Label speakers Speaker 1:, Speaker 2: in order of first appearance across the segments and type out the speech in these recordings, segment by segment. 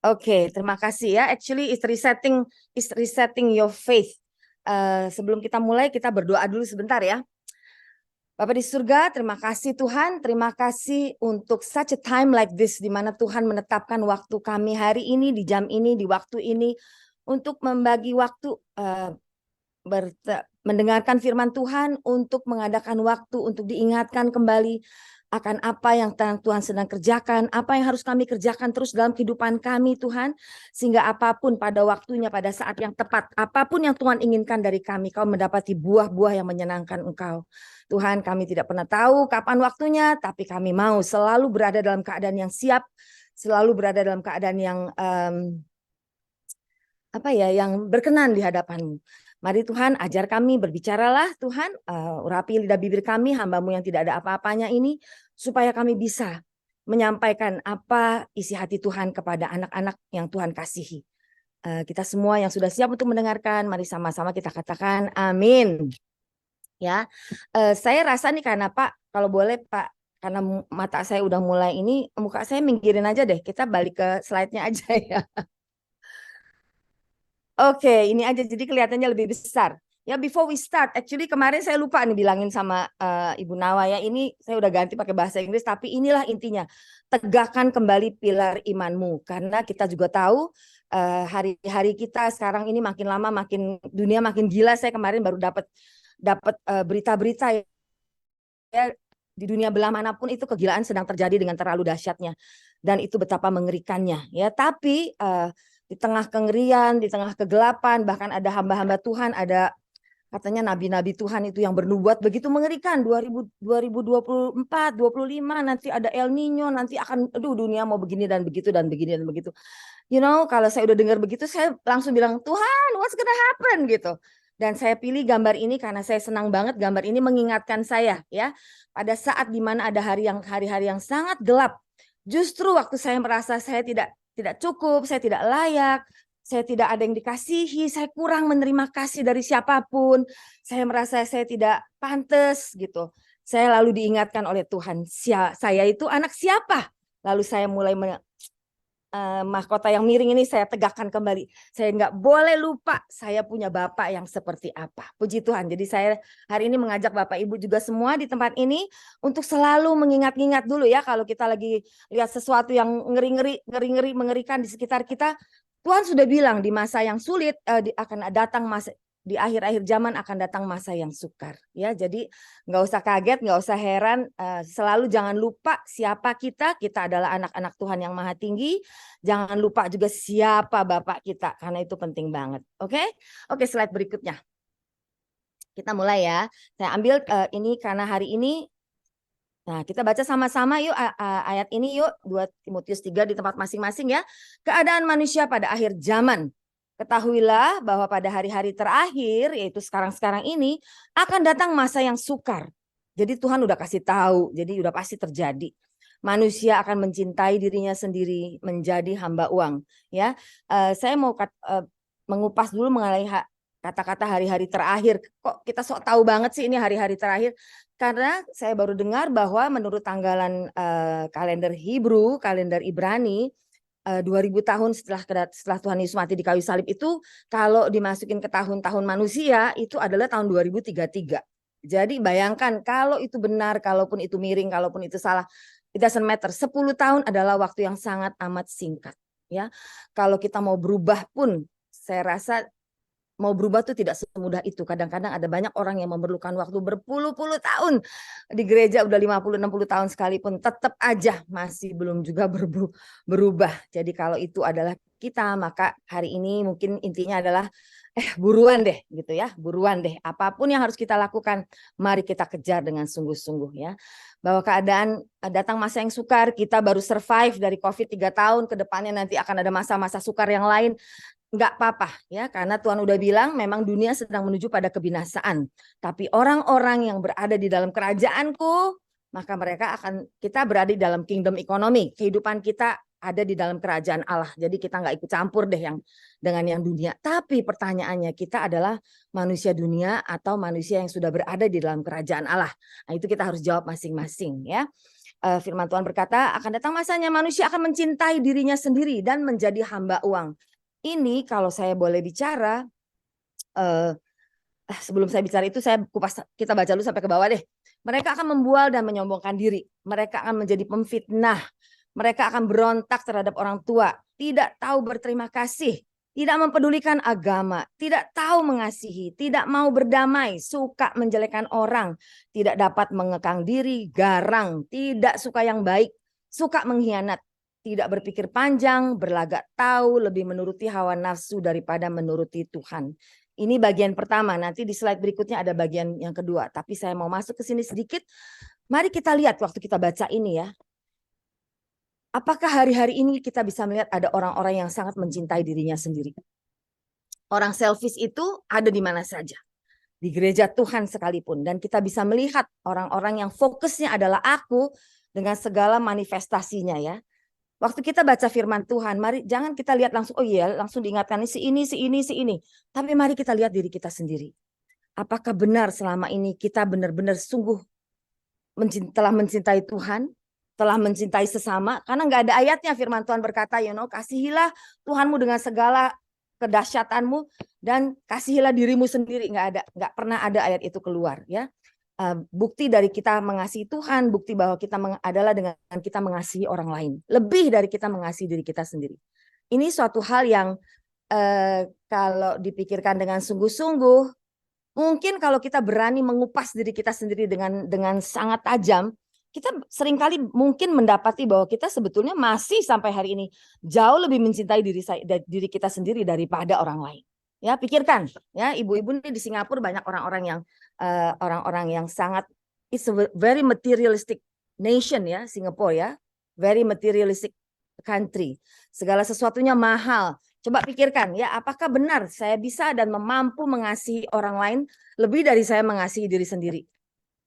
Speaker 1: Oke, terima kasih ya. Actually, is resetting your faith. Sebelum kita mulai, kita berdoa dulu sebentar ya. Bapak di surga, terima kasih Tuhan. Terima kasih untuk such a time like this, di mana Tuhan menetapkan waktu kami hari ini, di jam ini, di waktu ini, untuk membagi waktu mendengarkan firman Tuhan, untuk mengadakan waktu, untuk diingatkan kembali akan apa yang Tuhan sedang kerjakan, apa yang harus kami kerjakan terus dalam kehidupan kami Tuhan, sehingga apapun pada waktunya, pada saat yang tepat, apapun yang Tuhan inginkan dari kami, kau mendapati buah-buah yang menyenangkan Engkau. Tuhan, kami tidak pernah tahu kapan waktunya, tapi kami mau selalu berada dalam keadaan yang siap, selalu berada dalam keadaan yang yang berkenan di hadapan-Mu. Mari Tuhan, ajar kami, berbicaralah Tuhan, urapi lidah bibir kami, hamba-Mu yang tidak ada apa-apanya ini, supaya kami bisa menyampaikan apa isi hati Tuhan kepada anak-anak yang Tuhan kasihi. Kita semua yang sudah siap untuk mendengarkan, mari sama-sama kita katakan amin. Ya, saya rasa nih karena Pak, kalau boleh Pak, karena mata saya udah mulai ini, muka saya minggirin aja deh, kita balik ke slide-nya aja ya. Oke, ini aja jadi kelihatannya lebih besar. Ya, before we start, actually kemarin saya lupa nih bilangin sama Ibu Nawa ya, ini saya udah ganti pakai bahasa Inggris, tapi inilah intinya. Tegakkan kembali pilar imanmu. Karena kita juga tahu hari-hari kita sekarang ini makin lama, makin dunia makin gila. Saya kemarin baru dapat berita-berita ya, di dunia belah manapun itu kegilaan sedang terjadi dengan terlalu dahsyatnya. Dan itu betapa mengerikannya. Ya, tapi di tengah kengerian, di tengah kegelapan, bahkan ada hamba-hamba Tuhan, ada katanya nabi-nabi Tuhan itu yang bernubuat begitu mengerikan. 2024, 25 nanti ada El Nino, nanti akan dunia mau begini dan begitu dan begini dan begitu. You know, kalau saya udah dengar begitu saya langsung bilang, "Tuhan, what's gonna happen?" gitu. Dan saya pilih gambar ini karena saya senang banget gambar ini mengingatkan saya ya, pada saat dimana ada hari-hari yang sangat gelap. Justru waktu saya merasa saya tidak cukup, saya tidak layak, saya tidak ada yang dikasihi, saya kurang menerima kasih dari siapapun, saya merasa saya tidak pantas gitu. Saya lalu diingatkan oleh Tuhan, saya itu anak siapa? Lalu saya mulai mahkota yang miring ini saya tegakkan kembali. Saya nggak boleh lupa saya punya Bapak yang seperti apa. Puji Tuhan. Jadi saya hari ini mengajak Bapak Ibu juga semua di tempat ini untuk selalu mengingat-ingat dulu ya, kalau kita lagi lihat sesuatu yang ngeri-ngeri, mengerikan di sekitar kita. Tuhan sudah bilang di masa yang sulit akan datang masa, di akhir-akhir zaman akan datang masa yang sukar. Ya, jadi nggak usah kaget, nggak usah heran. Selalu jangan lupa siapa kita. Kita adalah anak-anak Tuhan yang Maha Tinggi. Jangan lupa juga siapa Bapak kita, karena itu penting banget. Oke, oke, slide berikutnya. Kita mulai ya. Saya ambil ini karena hari ini. Nah, kita baca sama-sama yuk ayat ini yuk, 2 Timotius 3 di tempat masing-masing ya. Keadaan manusia pada akhir zaman. Ketahuilah bahwa pada hari-hari terakhir, yaitu sekarang-sekarang ini, akan datang masa yang sukar. Jadi Tuhan udah kasih tahu, jadi udah pasti terjadi. Manusia akan mencintai dirinya sendiri, menjadi hamba uang. Ya, saya mau mengupas dulu mengenai kata-kata hari-hari terakhir. Kok kita sok tahu banget sih ini hari-hari terakhir? Karena saya baru dengar bahwa menurut tanggalan kalender Hebrew, kalender Ibrani, 2000 tahun setelah Tuhan Yesus mati di kayu salib itu, kalau dimasukin ke tahun-tahun manusia itu adalah tahun 2033. Jadi bayangkan kalau itu benar, kalaupun itu miring, kalaupun itu salah, it doesn't matter. 10 tahun adalah waktu yang sangat amat singkat. Ya, kalau kita mau berubah pun, saya rasa mau berubah tuh tidak semudah itu. Kadang-kadang ada banyak orang yang memerlukan waktu berpuluh-puluh tahun. Di gereja udah 50-60 tahun sekalipun tetap aja masih belum juga berubah. Jadi kalau itu adalah kita, maka hari ini mungkin intinya adalah buruan deh gitu ya, buruan deh. Apapun yang harus kita lakukan, mari kita kejar dengan sungguh-sungguh ya. Bahwa keadaan datang masa yang sukar, kita baru survive dari COVID 3 tahun, ke depannya nanti akan ada masa-masa sukar yang lain. Enggak apa-apa ya, karena Tuhan udah bilang memang dunia sedang menuju pada kebinasaan. Tapi orang-orang yang berada di dalam kerajaanku, maka kita berada di dalam kingdom ekonomi. Kehidupan kita ada di dalam kerajaan Allah. Jadi kita nggak ikut campur deh dengan yang dunia. Tapi pertanyaannya, kita adalah manusia dunia atau manusia yang sudah berada di dalam kerajaan Allah. Nah, itu kita harus jawab masing-masing ya. Firman Tuhan berkata, akan datang masanya manusia akan mencintai dirinya sendiri dan menjadi hamba uang. Ini kalau saya boleh bicara, sebelum saya bicara itu saya kupas, kita baca dulu sampai ke bawah deh. Mereka akan membual dan menyombongkan diri. Mereka akan menjadi pemfitnah. Mereka akan berontak terhadap orang tua. Tidak tahu berterima kasih. Tidak mempedulikan agama. Tidak tahu mengasihi. Tidak mau berdamai. Suka menjelekkan orang. Tidak dapat mengekang diri. Garang. Tidak suka yang baik. Suka mengkhianat. Tidak berpikir panjang. Berlagak tahu. Lebih menuruti hawa nafsu daripada menuruti Tuhan. Ini bagian pertama, nanti di slide berikutnya ada bagian yang kedua. Tapi saya mau masuk ke sini sedikit. Mari kita lihat waktu kita baca ini ya. Apakah hari-hari ini kita bisa melihat ada orang-orang yang sangat mencintai dirinya sendiri? Orang selfish itu ada di mana saja. Di gereja Tuhan sekalipun. Dan kita bisa melihat orang-orang yang fokusnya adalah aku dengan segala manifestasinya ya. Waktu kita baca firman Tuhan, mari jangan kita lihat langsung, oh iya, langsung diingatkan si ini, si ini, si ini. Tapi mari kita lihat diri kita sendiri. Apakah benar selama ini kita benar-benar sungguh telah mencintai Tuhan, telah mencintai sesama? Karena nggak ada ayatnya firman Tuhan berkata, kasihilah Tuhanmu dengan segala kedahsyatanmu dan kasihilah dirimu sendiri. Nggak pernah ada ayat itu keluar ya. Bukti dari kita mengasihi Tuhan, bukti bahwa kita adalah dengan kita mengasihi orang lain. Lebih dari kita mengasihi diri kita sendiri. Ini suatu hal yang kalau dipikirkan dengan sungguh-sungguh, mungkin kalau kita berani mengupas diri kita sendiri dengan sangat tajam, kita seringkali mungkin mendapati bahwa kita sebetulnya masih sampai hari ini jauh lebih mencintai diri kita sendiri daripada orang lain. Ya, pikirkan ya, ibu-ibu ini di Singapura banyak orang-orang yang sangat, it's a very materialistic nation ya, Singapura ya, very materialistic country. Segala sesuatunya mahal. Coba pikirkan ya, apakah benar saya bisa dan mampu mengasihi orang lain lebih dari saya mengasihi diri sendiri?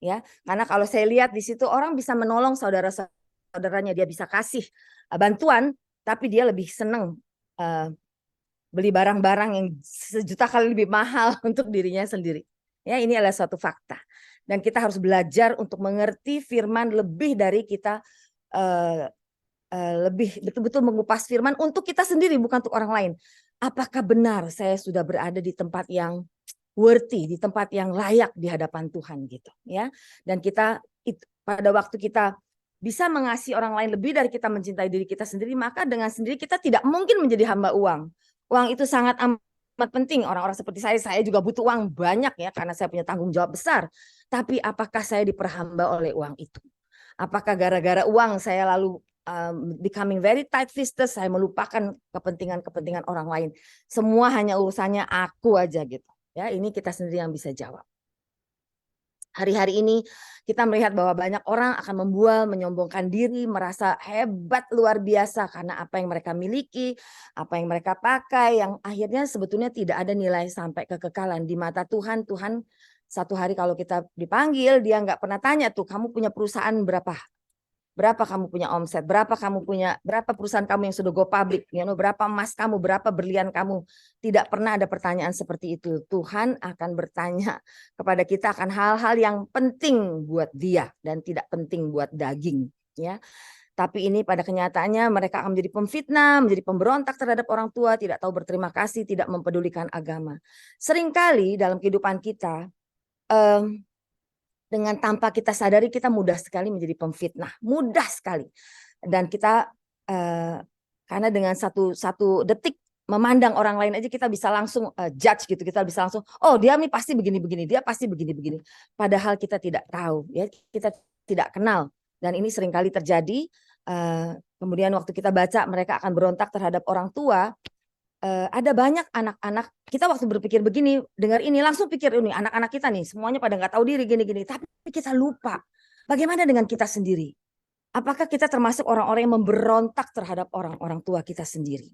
Speaker 1: Ya, karena kalau saya lihat di situ orang bisa menolong saudara-saudaranya, dia bisa kasih bantuan, tapi dia lebih senang beli barang-barang yang sejuta kali lebih mahal untuk dirinya sendiri. Ya, ini adalah suatu fakta. Dan kita harus belajar untuk mengerti firman lebih dari kita lebih betul-betul mengupas firman untuk kita sendiri, bukan untuk orang lain. Apakah benar saya sudah berada di tempat yang worthy, di tempat yang layak di hadapan Tuhan gitu ya. Dan kita pada waktu kita bisa mengasihi orang lain lebih dari kita mencintai diri kita sendiri, maka dengan sendiri kita tidak mungkin menjadi hamba uang. Uang itu sangat amat penting. Orang-orang seperti saya juga butuh uang banyak ya, karena saya punya tanggung jawab besar. Tapi apakah saya diperhamba oleh uang itu? Apakah gara-gara uang saya lalu becoming very tight-fisted, saya melupakan kepentingan-kepentingan orang lain? Semua hanya urusannya aku aja gitu. Ya, ini kita sendiri yang bisa jawab. Hari-hari ini kita melihat bahwa banyak orang akan membual, menyombongkan diri, merasa hebat luar biasa karena apa yang mereka miliki, apa yang mereka pakai, yang akhirnya sebetulnya tidak ada nilai sampai kekekalan di mata Tuhan. Tuhan satu hari kalau kita dipanggil, dia nggak pernah tanya tuh, kamu punya perusahaan berapa? Berapa kamu punya omset, berapa perusahaan kamu yang sudah go public, berapa emas kamu, berapa berlian kamu. Tidak pernah ada pertanyaan seperti itu. Tuhan akan bertanya kepada kita akan hal-hal yang penting buat dia dan tidak penting buat daging, ya. Tapi ini pada kenyataannya mereka akan menjadi pemfitnah, menjadi pemberontak terhadap orang tua, tidak tahu berterima kasih, tidak mempedulikan agama. Seringkali dalam kehidupan kita dengan tanpa kita sadari kita mudah sekali menjadi pemfitnah, mudah sekali. Dan kita karena dengan satu detik memandang orang lain aja kita bisa langsung judge gitu, kita bisa langsung, oh dia nih pasti begini-begini, dia pasti begini-begini. Padahal kita tidak tahu, ya kita tidak kenal. Dan ini seringkali terjadi. Kemudian waktu kita baca mereka akan berontak terhadap orang tua. Ada banyak anak-anak kita waktu berpikir begini, dengar ini langsung pikir ini anak-anak kita nih semuanya pada nggak tahu diri gini-gini, tapi kita lupa bagaimana dengan kita sendiri. Apakah kita termasuk orang-orang yang memberontak terhadap orang-orang tua kita sendiri?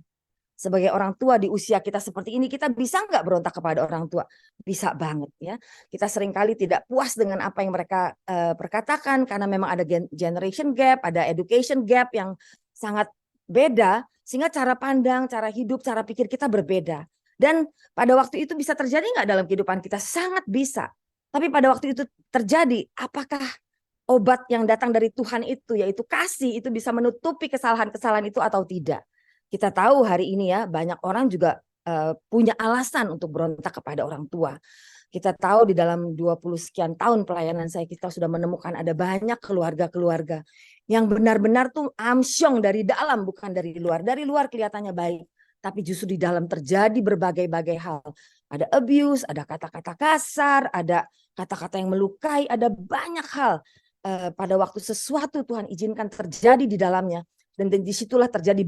Speaker 1: Sebagai orang tua di usia kita seperti ini, kita bisa nggak berontak kepada orang tua? Bisa banget ya. Kita seringkali tidak puas dengan apa yang mereka perkatakan karena memang ada generation gap, ada education gap yang sangat beda. Sehingga cara pandang, cara hidup, cara pikir kita berbeda. Dan pada waktu itu bisa terjadi nggak dalam kehidupan kita? Sangat bisa. Tapi pada waktu itu terjadi, apakah obat yang datang dari Tuhan itu, yaitu kasih, itu bisa menutupi kesalahan-kesalahan itu atau tidak. Kita tahu hari ini ya, banyak orang juga punya alasan untuk berontak kepada orang tua. Kita tahu di dalam 20 sekian tahun pelayanan saya, kita sudah menemukan ada banyak keluarga-keluarga yang benar-benar tuh amsyong dari dalam, bukan dari luar. Dari luar kelihatannya baik, tapi justru di dalam terjadi berbagai-bagai hal. Ada abuse, ada kata-kata kasar, ada kata-kata yang melukai, ada banyak hal. Pada waktu sesuatu Tuhan izinkan terjadi di dalamnya, dan disitulah terjadi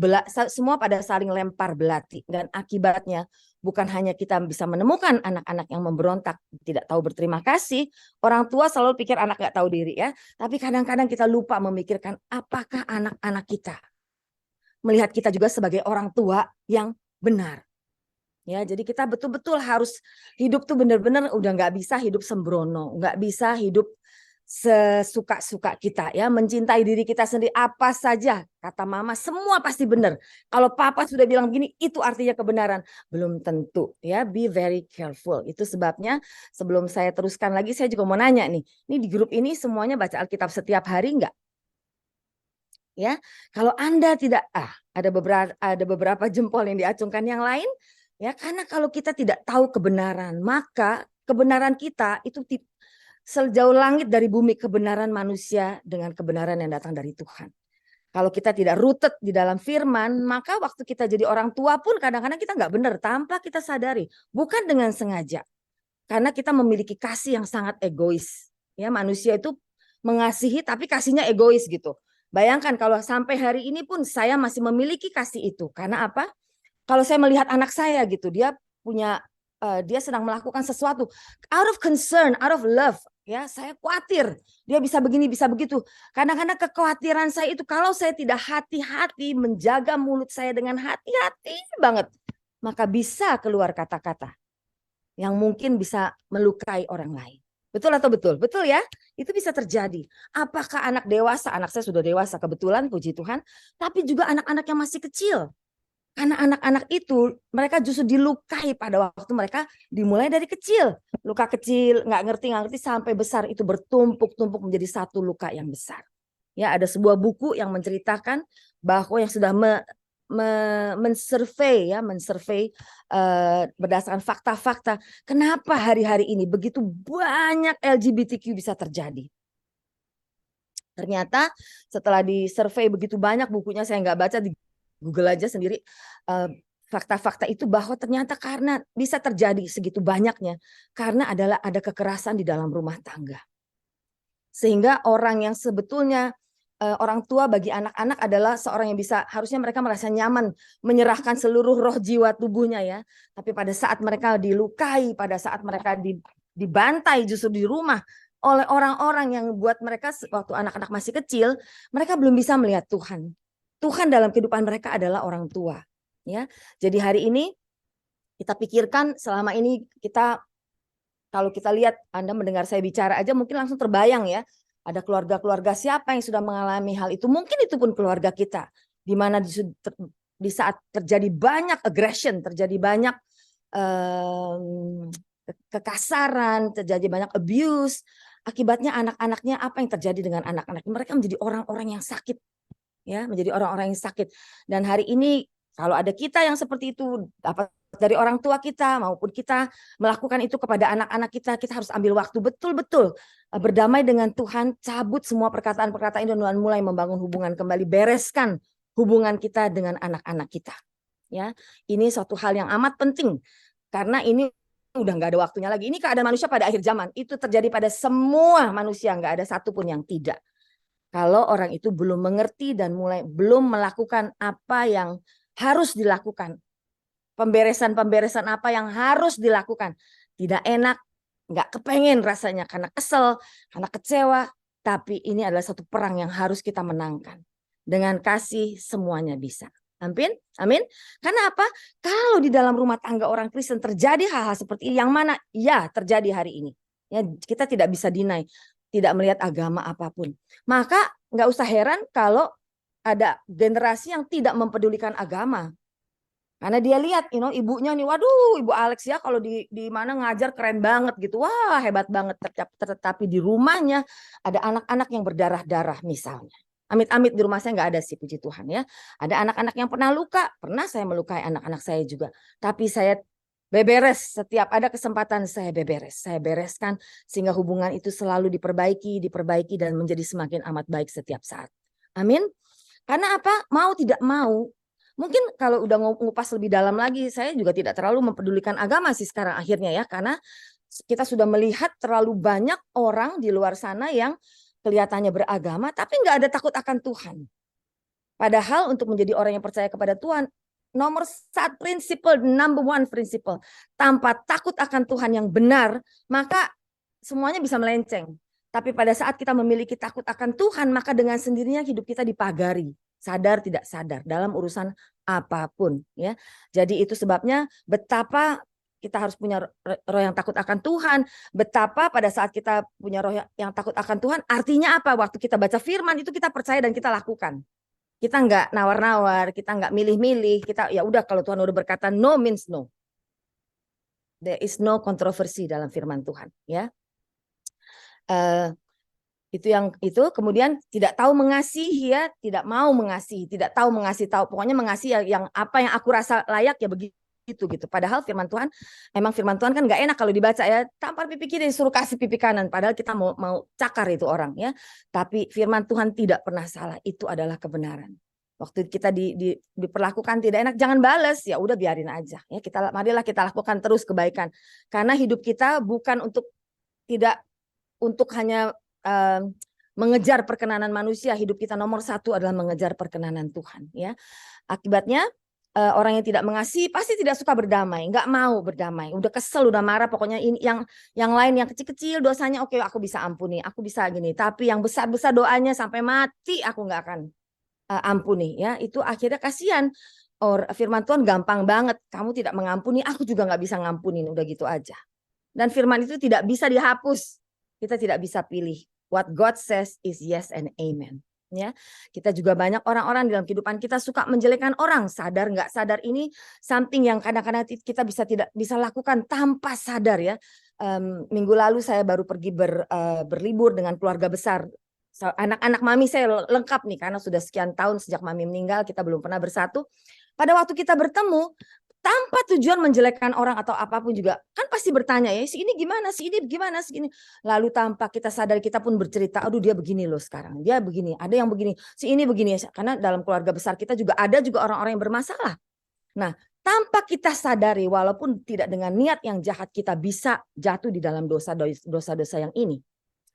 Speaker 1: semua pada saling lempar belati, dan akibatnya bukan hanya kita bisa menemukan anak-anak yang memberontak, tidak tahu berterima kasih. Orang tua selalu pikir anak nggak tahu diri ya, tapi kadang-kadang kita lupa memikirkan apakah anak-anak kita melihat kita juga sebagai orang tua yang benar. Ya, jadi kita betul-betul harus hidup tuh benar-benar udah nggak bisa hidup sembrono, nggak bisa hidup sesuka-suka kita ya, mencintai diri kita sendiri. Apa saja kata mama semua pasti benar. Kalau papa sudah bilang begini, itu artinya kebenaran. Belum tentu ya, be very careful. Itu sebabnya sebelum saya teruskan lagi, saya juga mau nanya nih, ini di grup ini semuanya baca Alkitab setiap hari enggak? Ya, kalau Anda tidak, ada beberapa jempol yang diacungkan, yang lain ya, karena kalau kita tidak tahu kebenaran, maka kebenaran kita itu sejauh langit dari bumi, kebenaran manusia dengan kebenaran yang datang dari Tuhan. Kalau kita tidak rooted di dalam firman, maka waktu kita jadi orang tua pun kadang-kadang kita nggak benar tanpa kita sadari, bukan dengan sengaja. Karena kita memiliki kasih yang sangat egois. Ya, manusia itu mengasihi tapi kasihnya egois gitu. Bayangkan kalau sampai hari ini pun saya masih memiliki kasih itu. Karena apa? Kalau saya melihat anak saya gitu, dia sedang melakukan sesuatu out of concern, out of love. Ya, saya khawatir dia bisa begini, bisa begitu. Kadang-kadang kekhawatiran saya itu, kalau saya tidak hati-hati menjaga mulut saya dengan hati-hati banget, maka bisa keluar kata-kata yang mungkin bisa melukai orang lain. Betul atau betul? Betul ya? Itu bisa terjadi. Apakah anak dewasa? Anak saya sudah dewasa kebetulan, puji Tuhan. Tapi juga anak-anak yang masih kecil. Karena anak-anak itu mereka justru dilukai pada waktu mereka dimulai dari kecil. Luka kecil, nggak ngerti sampai besar, itu bertumpuk-tumpuk menjadi satu luka yang besar. Ya, ada sebuah buku yang menceritakan bahwa yang sudah mensurvei berdasarkan fakta-fakta kenapa hari-hari ini begitu banyak LGBTQ bisa terjadi. Ternyata setelah disurvei begitu banyak, bukunya saya nggak baca, di Google aja sendiri, fakta-fakta itu bahwa ternyata karena bisa terjadi segitu banyaknya karena ada kekerasan di dalam rumah tangga. Sehingga orang yang sebetulnya orang tua bagi anak-anak adalah seorang yang harusnya mereka merasa nyaman menyerahkan seluruh roh jiwa tubuhnya ya. Tapi pada saat mereka dilukai, pada saat mereka dibantai justru di rumah oleh orang-orang yang buat mereka waktu anak-anak masih kecil, mereka belum bisa melihat Tuhan. Tuhan dalam kehidupan mereka adalah orang tua. Ya, jadi hari ini kita pikirkan, selama ini kita, kalau kita lihat, Anda mendengar saya bicara aja mungkin langsung terbayang ya, ada keluarga-keluarga siapa yang sudah mengalami hal itu. Mungkin itu pun keluarga kita, di mana di saat terjadi banyak aggression, terjadi banyak kekasaran, terjadi banyak abuse, akibatnya anak-anaknya, apa yang terjadi dengan anak-anak? Mereka menjadi orang-orang yang sakit. Ya, menjadi orang-orang yang sakit. Dan hari ini kalau ada kita yang seperti itu, dapat dari orang tua kita maupun kita melakukan itu kepada anak-anak kita, kita harus ambil waktu betul-betul berdamai dengan Tuhan, cabut semua perkataan-perkataan itu dan mulai membangun hubungan kembali, bereskan hubungan kita dengan anak-anak kita. Ya, ini suatu hal yang amat penting karena ini udah nggak ada waktunya lagi. Ini keadaan manusia pada akhir zaman. Itu terjadi pada semua manusia, nggak ada satupun yang tidak. Kalau orang itu belum mengerti dan belum melakukan apa yang harus dilakukan. Pemberesan apa yang harus dilakukan. Tidak enak, nggak kepengen rasanya karena kesel, karena kecewa. Tapi ini adalah satu perang yang harus kita menangkan. Dengan kasih semuanya bisa. Amin? Amin. Karena apa? Kalau di dalam rumah tangga orang Kristen terjadi hal-hal seperti ini, yang mana ya terjadi hari ini. Ya, kita tidak bisa deny. Tidak melihat agama apapun. Maka nggak usah heran kalau ada generasi yang tidak mempedulikan agama. Karena dia lihat, ibunya nih, waduh, Ibu Alex ya kalau di mana ngajar keren banget gitu. Wah, hebat banget. Tetapi di rumahnya ada anak-anak yang berdarah-darah misalnya. Amit-amit di rumah saya nggak ada sih, puji Tuhan ya. Ada anak-anak yang pernah luka, pernah saya melukai anak-anak saya juga. Tapi saya beberes, setiap ada kesempatan saya beberes. Saya bereskan sehingga hubungan itu selalu diperbaiki dan menjadi semakin amat baik setiap saat. Amin. Karena apa? Mau tidak mau. Mungkin kalau udah ngupas lebih dalam lagi, saya juga tidak terlalu mempedulikan agama sih sekarang akhirnya ya. Karena kita sudah melihat terlalu banyak orang di luar sana yang kelihatannya beragama, tapi nggak ada takut akan Tuhan. Padahal untuk menjadi orang yang percaya kepada Tuhan, nomor satu prinsipal, number one prinsipal, tanpa takut akan Tuhan yang benar, maka semuanya bisa melenceng. Tapi pada saat kita memiliki takut akan Tuhan, maka dengan sendirinya hidup kita dipagari, sadar tidak sadar dalam urusan apapun, ya. Jadi itu sebabnya betapa kita harus punya roh yang takut akan Tuhan. Betapa pada saat kita punya roh yang takut akan Tuhan, artinya apa? Waktu kita baca firman itu kita percaya dan kita lakukan. Kita nggak nawar-nawar, kita nggak milih-milih, kita ya udah kalau Tuhan udah berkata no means no. There is no kontroversi dalam firman Tuhan, ya. Itu kemudian tidak tahu mengasihi ya, tidak mau mengasihi, tidak tahu mengasihi, tahu pokoknya mengasihi yang apa yang aku rasa layak ya begitu gitu. Padahal firman Tuhan, emang firman Tuhan kan nggak enak kalau dibaca ya, tampar pipi kiri suruh kasih pipi kanan, padahal kita mau cakar itu orang ya. Tapi firman Tuhan tidak pernah salah, itu adalah kebenaran. Waktu kita diperlakukan tidak enak, jangan balas, ya udah biarin aja ya. Marilah kita lakukan terus kebaikan, karena hidup kita bukan untuk hanya mengejar perkenanan manusia. Hidup kita nomor satu adalah mengejar perkenanan Tuhan, ya. Akibatnya orang yang tidak mengasihi pasti tidak suka berdamai, nggak mau berdamai, udah kesel, udah marah, pokoknya ini yang lain yang kecil-kecil dosanya oke, aku bisa ampuni, aku bisa gini, tapi yang besar-besar doanya sampai mati aku nggak akan ampuni, ya. Itu akhirnya kasihan. Firman Tuhan gampang banget, kamu tidak mengampuni, aku juga nggak bisa ngampunin, udah gitu aja. Dan firman itu tidak bisa dihapus. Kita tidak bisa pilih. What God says is yes and amen. Ya, kita juga banyak orang-orang dalam kehidupan kita suka menjelekkan orang, sadar nggak sadar, ini something yang kadang-kadang kita tidak bisa lakukan tanpa sadar ya. Minggu lalu saya baru pergi berlibur dengan keluarga besar. Anak-anak mami saya lengkap nih karena sudah sekian tahun sejak mami meninggal kita belum pernah bersatu. Pada waktu kita bertemu, tanpa tujuan menjelekkan orang atau apapun juga, kan pasti bertanya ya, si ini gimana, si ini gimana, si ini. Lalu tanpa kita sadar kita pun bercerita, aduh dia begini loh sekarang, dia begini, ada yang begini, si ini begini. Karena dalam keluarga besar kita juga ada juga orang-orang yang bermasalah. Nah, tanpa kita sadari, walaupun tidak dengan niat yang jahat, kita bisa jatuh di dalam dosa-dosa yang ini.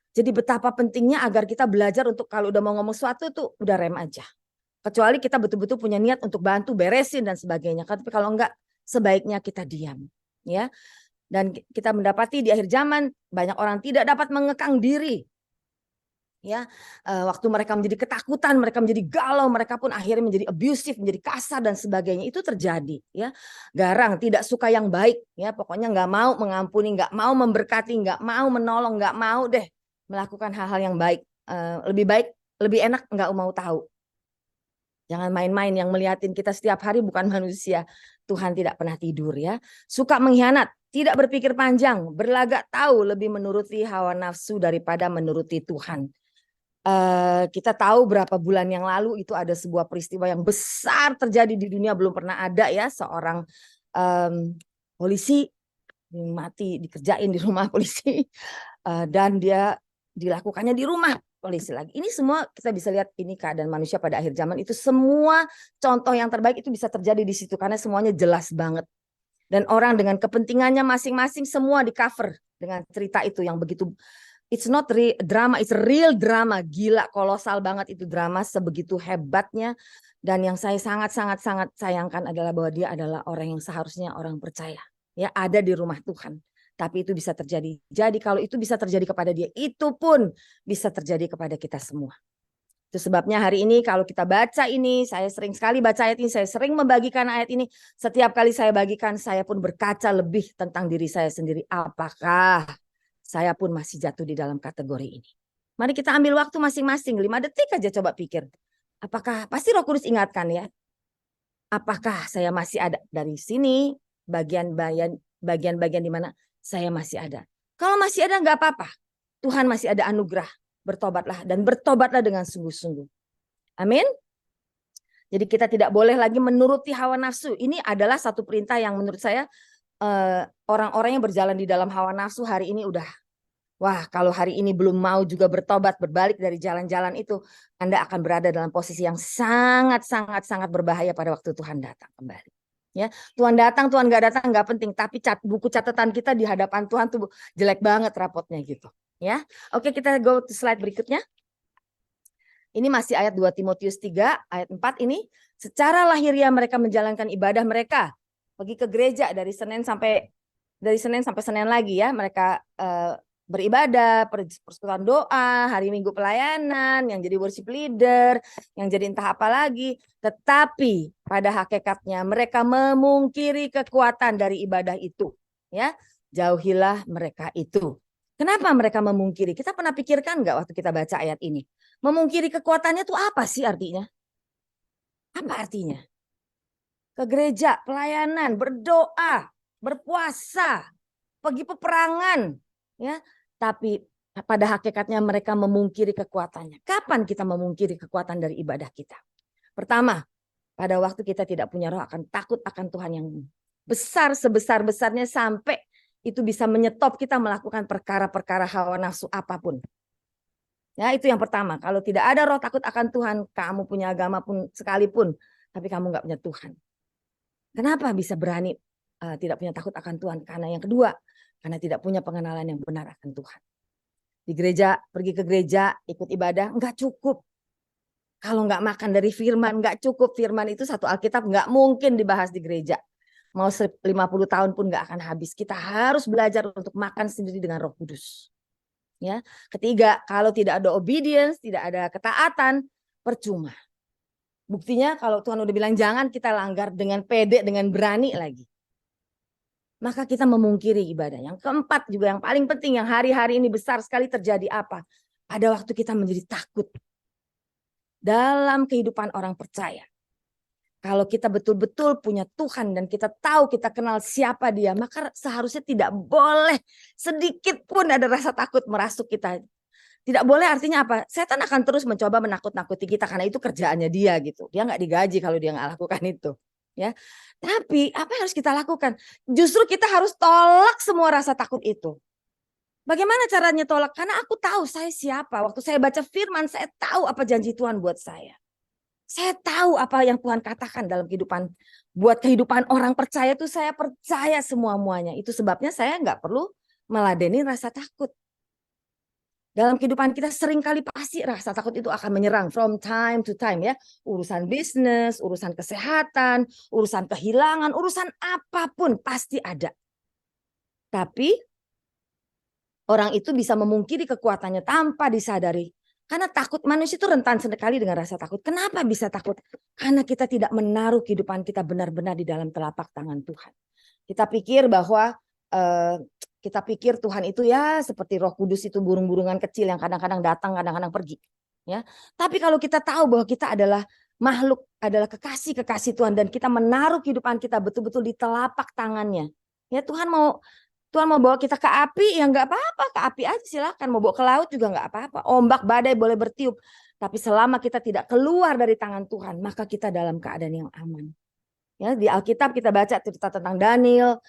Speaker 1: Jadi betapa pentingnya agar kita belajar untuk kalau udah mau ngomong sesuatu tuh udah rem aja. Kecuali kita betul-betul punya niat untuk bantu beresin dan sebagainya. Tapi kalau enggak, sebaiknya kita diam, ya. Dan kita mendapati di akhir zaman banyak orang tidak dapat mengekang diri, ya. Waktu mereka menjadi ketakutan, mereka menjadi galau, mereka pun akhirnya menjadi abusive, menjadi kasar dan sebagainya. Itu terjadi, ya. Garang, tidak suka yang baik, ya. Pokoknya nggak mau mengampuni, nggak mau memberkati, nggak mau menolong, nggak mau deh melakukan hal-hal yang baik. Lebih baik, lebih enak nggak mau tahu. Jangan main-main, yang melihatin kita setiap hari bukan manusia. Tuhan tidak pernah tidur, ya. Suka mengkhianat, tidak berpikir panjang, berlagak tahu lebih menuruti hawa nafsu daripada menuruti Tuhan. Kita tahu berapa bulan yang lalu itu ada sebuah peristiwa yang besar terjadi di dunia, belum pernah ada ya, seorang polisi mati dikerjain di rumah polisi dan dia dilakukannya di rumah polisi lagi. Ini semua kita bisa lihat, ini keadaan manusia pada akhir zaman, itu semua contoh yang terbaik itu bisa terjadi di situ karena semuanya jelas banget. Dan orang dengan kepentingannya masing-masing semua di cover dengan cerita itu yang begitu, it's not drama, it's real drama, gila, kolosal banget itu drama, sebegitu hebatnya. Dan yang saya sangat-sangat sayangkan adalah bahwa dia adalah orang yang seharusnya orang percaya, ya, ada di rumah Tuhan. Tapi itu bisa terjadi. Jadi kalau itu bisa terjadi kepada dia, itu pun bisa terjadi kepada kita semua. Itu sebabnya hari ini kalau kita baca ini, saya sering sekali baca ayat ini, saya sering membagikan ayat ini. Setiap kali saya bagikan, saya pun berkaca lebih tentang diri saya sendiri. Apakah saya pun masih jatuh di dalam kategori ini? Mari kita ambil waktu masing-masing, 5 detik aja coba pikir. Apakah, pasti Roh Kudus ingatkan ya. Apakah saya masih ada dari sini, bagian-bagian di mana saya masih ada. Kalau masih ada nggak apa-apa. Tuhan masih ada anugerah. Bertobatlah dan bertobatlah dengan sungguh-sungguh. Amin. Jadi kita tidak boleh lagi menuruti hawa nafsu. Ini adalah satu perintah yang menurut saya orang-orang yang berjalan di dalam hawa nafsu hari ini udah, wah, kalau hari ini belum mau juga bertobat, berbalik dari jalan-jalan itu, Anda akan berada dalam posisi yang sangat berbahaya pada waktu Tuhan datang kembali. Ya, Tuhan datang, Tuhan nggak datang nggak penting, tapi buku catatan kita di hadapan Tuhan tuh jelek banget rapotnya gitu. Ya, oke, kita go to slide berikutnya. Ini masih ayat 2 Timotius 3 ayat 4 ini. Secara lahiriah mereka menjalankan ibadah mereka. Pergi ke gereja dari Senin sampai Senin lagi ya. Mereka beribadah, persekutuan doa, hari Minggu pelayanan, yang jadi worship leader, yang jadi entah apa lagi. Tetapi pada hakikatnya mereka memungkiri kekuatan dari ibadah itu. Ya, jauhilah mereka itu. Kenapa mereka memungkiri? Kita pernah pikirkan nggak waktu kita baca ayat ini? Memungkiri kekuatannya itu apa sih artinya? Apa artinya? Ke gereja, pelayanan, berdoa, berpuasa, pergi peperangan, ya. Tapi pada hakikatnya mereka memungkiri kekuatannya. Kapan kita memungkiri kekuatan dari ibadah kita? Pertama, pada waktu kita tidak punya roh akan takut akan Tuhan yang besar sebesar-besarnya sampai itu bisa menyetop kita melakukan perkara-perkara hawa nafsu apapun. Ya, itu yang pertama. Kalau tidak ada roh takut akan Tuhan, kamu punya agama pun sekalipun, tapi kamu nggak punya Tuhan. Kenapa bisa berani tidak punya takut akan Tuhan? Karena yang kedua, karena tidak punya pengenalan yang benar akan Tuhan. Di gereja, pergi ke gereja, ikut ibadah, nggak cukup. Kalau nggak makan dari firman, nggak cukup. Firman itu satu Alkitab nggak mungkin dibahas di gereja. Mau 50 tahun pun nggak akan habis. Kita harus belajar untuk makan sendiri dengan Roh Kudus. Ya, ketiga, kalau tidak ada obedience, tidak ada ketaatan, percuma. Buktinya kalau Tuhan udah bilang jangan, kita langgar dengan pede, dengan berani lagi. Maka kita memungkiri ibadah. Yang keempat juga yang paling penting, yang hari-hari ini besar sekali terjadi apa? Pada waktu kita menjadi takut dalam kehidupan orang percaya. Kalau kita betul-betul punya Tuhan dan kita tahu, kita kenal siapa Dia, maka seharusnya tidak boleh sedikit pun ada rasa takut merasuk kita. Tidak boleh artinya apa? Setan akan terus mencoba menakut-nakuti kita karena itu kerjaannya dia gitu. Dia nggak digaji kalau dia nggak lakukan itu. Ya, tapi apa yang harus kita lakukan? Justru kita harus tolak semua rasa takut itu. Bagaimana caranya tolak? Karena aku tahu saya siapa. Waktu saya baca firman, saya tahu apa janji Tuhan buat saya. Saya tahu apa yang Tuhan katakan dalam kehidupan. Buat kehidupan orang percaya itu saya percaya semua-muanya. Itu sebabnya saya nggak perlu meladeni rasa takut. Dalam kehidupan kita seringkali pasti rasa takut itu akan menyerang from time to time ya. Urusan bisnis, urusan kesehatan, urusan kehilangan, urusan apapun pasti ada. Tapi orang itu bisa memungkiri kekuatannya tanpa disadari. Karena takut, manusia itu rentan sekali dengan rasa takut. Kenapa bisa takut? Karena kita tidak menaruh kehidupan kita benar-benar di dalam telapak tangan Tuhan. Kita pikir bahwa Tuhan itu ya seperti Roh Kudus itu burung-burungan kecil yang kadang-kadang datang, kadang-kadang pergi. Ya, tapi kalau kita tahu bahwa kita adalah makhluk, adalah kekasih Tuhan dan kita menaruh kehidupan kita betul-betul di telapak tangannya. Ya, Tuhan mau bawa kita ke api, ya nggak apa-apa, ke api aja silakan. Mau bawa ke laut juga nggak apa-apa. Ombak badai boleh bertiup. Tapi selama kita tidak keluar dari tangan Tuhan, maka kita dalam keadaan yang aman. Ya, di Alkitab kita baca cerita tentang Daniel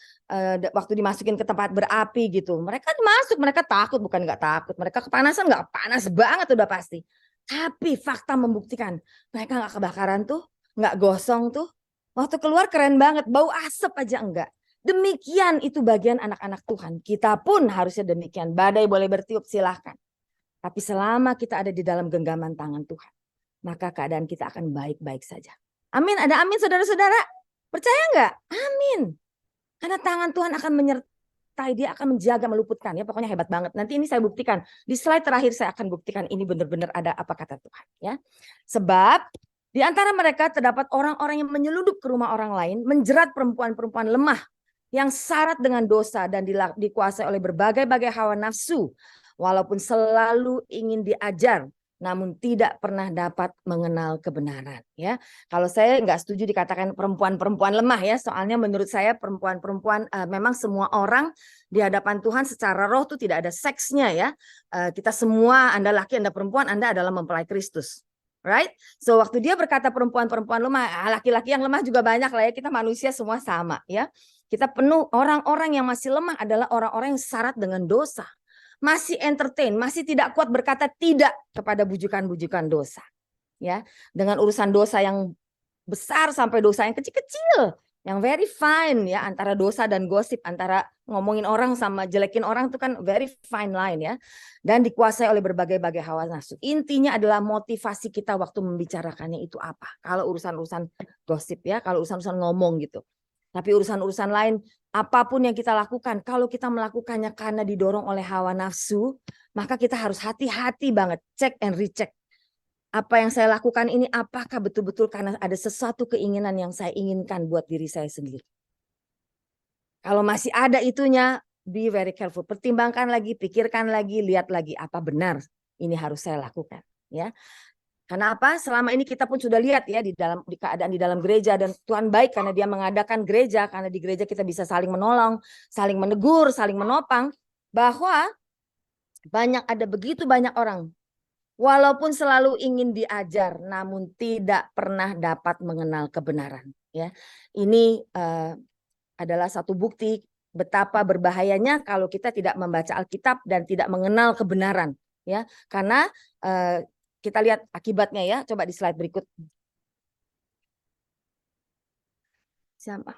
Speaker 1: waktu dimasukin ke tempat berapi gitu. Mereka masuk, mereka takut, bukan nggak takut. Mereka kepanasan, nggak panas banget udah pasti. Tapi fakta membuktikan mereka nggak kebakaran tuh, nggak gosong tuh. Waktu keluar keren banget, bau asap aja enggak. Demikian itu bagian anak-anak Tuhan. Kita pun harusnya demikian. Badai boleh bertiup silahkan. Tapi selama kita ada di dalam genggaman tangan Tuhan, maka keadaan kita akan baik-baik saja. Amin. Ada amin saudara-saudara? Percaya enggak? Amin. Karena tangan Tuhan akan menyertai, Dia akan menjaga, meluputkan. Ya, pokoknya hebat banget. Nanti ini saya buktikan. Di slide terakhir saya akan buktikan ini benar-benar ada apa kata Tuhan. Ya. Sebab di antara mereka terdapat orang-orang yang menyelundup ke rumah orang lain, menjerat perempuan-perempuan lemah yang syarat dengan dosa dan dikuasai oleh berbagai-bagai hawa nafsu, walaupun selalu ingin diajar namun tidak pernah dapat mengenal kebenaran. Ya, kalau saya nggak setuju dikatakan perempuan-perempuan lemah ya, soalnya menurut saya perempuan-perempuan memang semua orang di hadapan Tuhan secara roh tuh tidak ada seksnya ya. Kita semua, Anda laki, Anda perempuan, Anda adalah mempelai Kristus. Right? So waktu dia berkata perempuan-perempuan lemah, laki-laki yang lemah juga banyak lah ya. Kita manusia semua sama ya. Kita penuh, orang-orang yang masih lemah adalah orang-orang yang syarat dengan dosa. Masih entertain, masih tidak kuat berkata tidak kepada bujukan-bujukan dosa. Ya, dengan urusan dosa yang besar sampai dosa yang kecil-kecil, yang very fine ya, antara dosa dan gosip, antara ngomongin orang sama jelekin orang itu kan very fine line ya, dan dikuasai oleh berbagai-bagai hawa nafsu. Intinya adalah motivasi kita waktu membicarakannya itu apa. Kalau urusan-urusan gosip ya, kalau urusan-urusan ngomong gitu. Tapi urusan-urusan lain, apapun yang kita lakukan, kalau kita melakukannya karena didorong oleh hawa nafsu, maka kita harus hati-hati banget, cek and recheck. Apa yang saya lakukan ini apakah betul-betul karena ada sesuatu keinginan yang saya inginkan buat diri saya sendiri. Kalau masih ada itunya, be very careful. Pertimbangkan lagi, pikirkan lagi, lihat lagi apa benar ini harus saya lakukan. Ya, karena apa? Selama ini kita pun sudah lihat ya di keadaan di dalam gereja, dan Tuhan baik karena Dia mengadakan gereja, karena di gereja kita bisa saling menolong, saling menegur, saling menopang, bahwa ada begitu banyak orang walaupun selalu ingin diajar namun tidak pernah dapat mengenal kebenaran ya. Ini adalah satu bukti betapa berbahayanya kalau kita tidak membaca Alkitab dan tidak mengenal kebenaran ya. Karena kita lihat akibatnya ya, coba di slide berikut.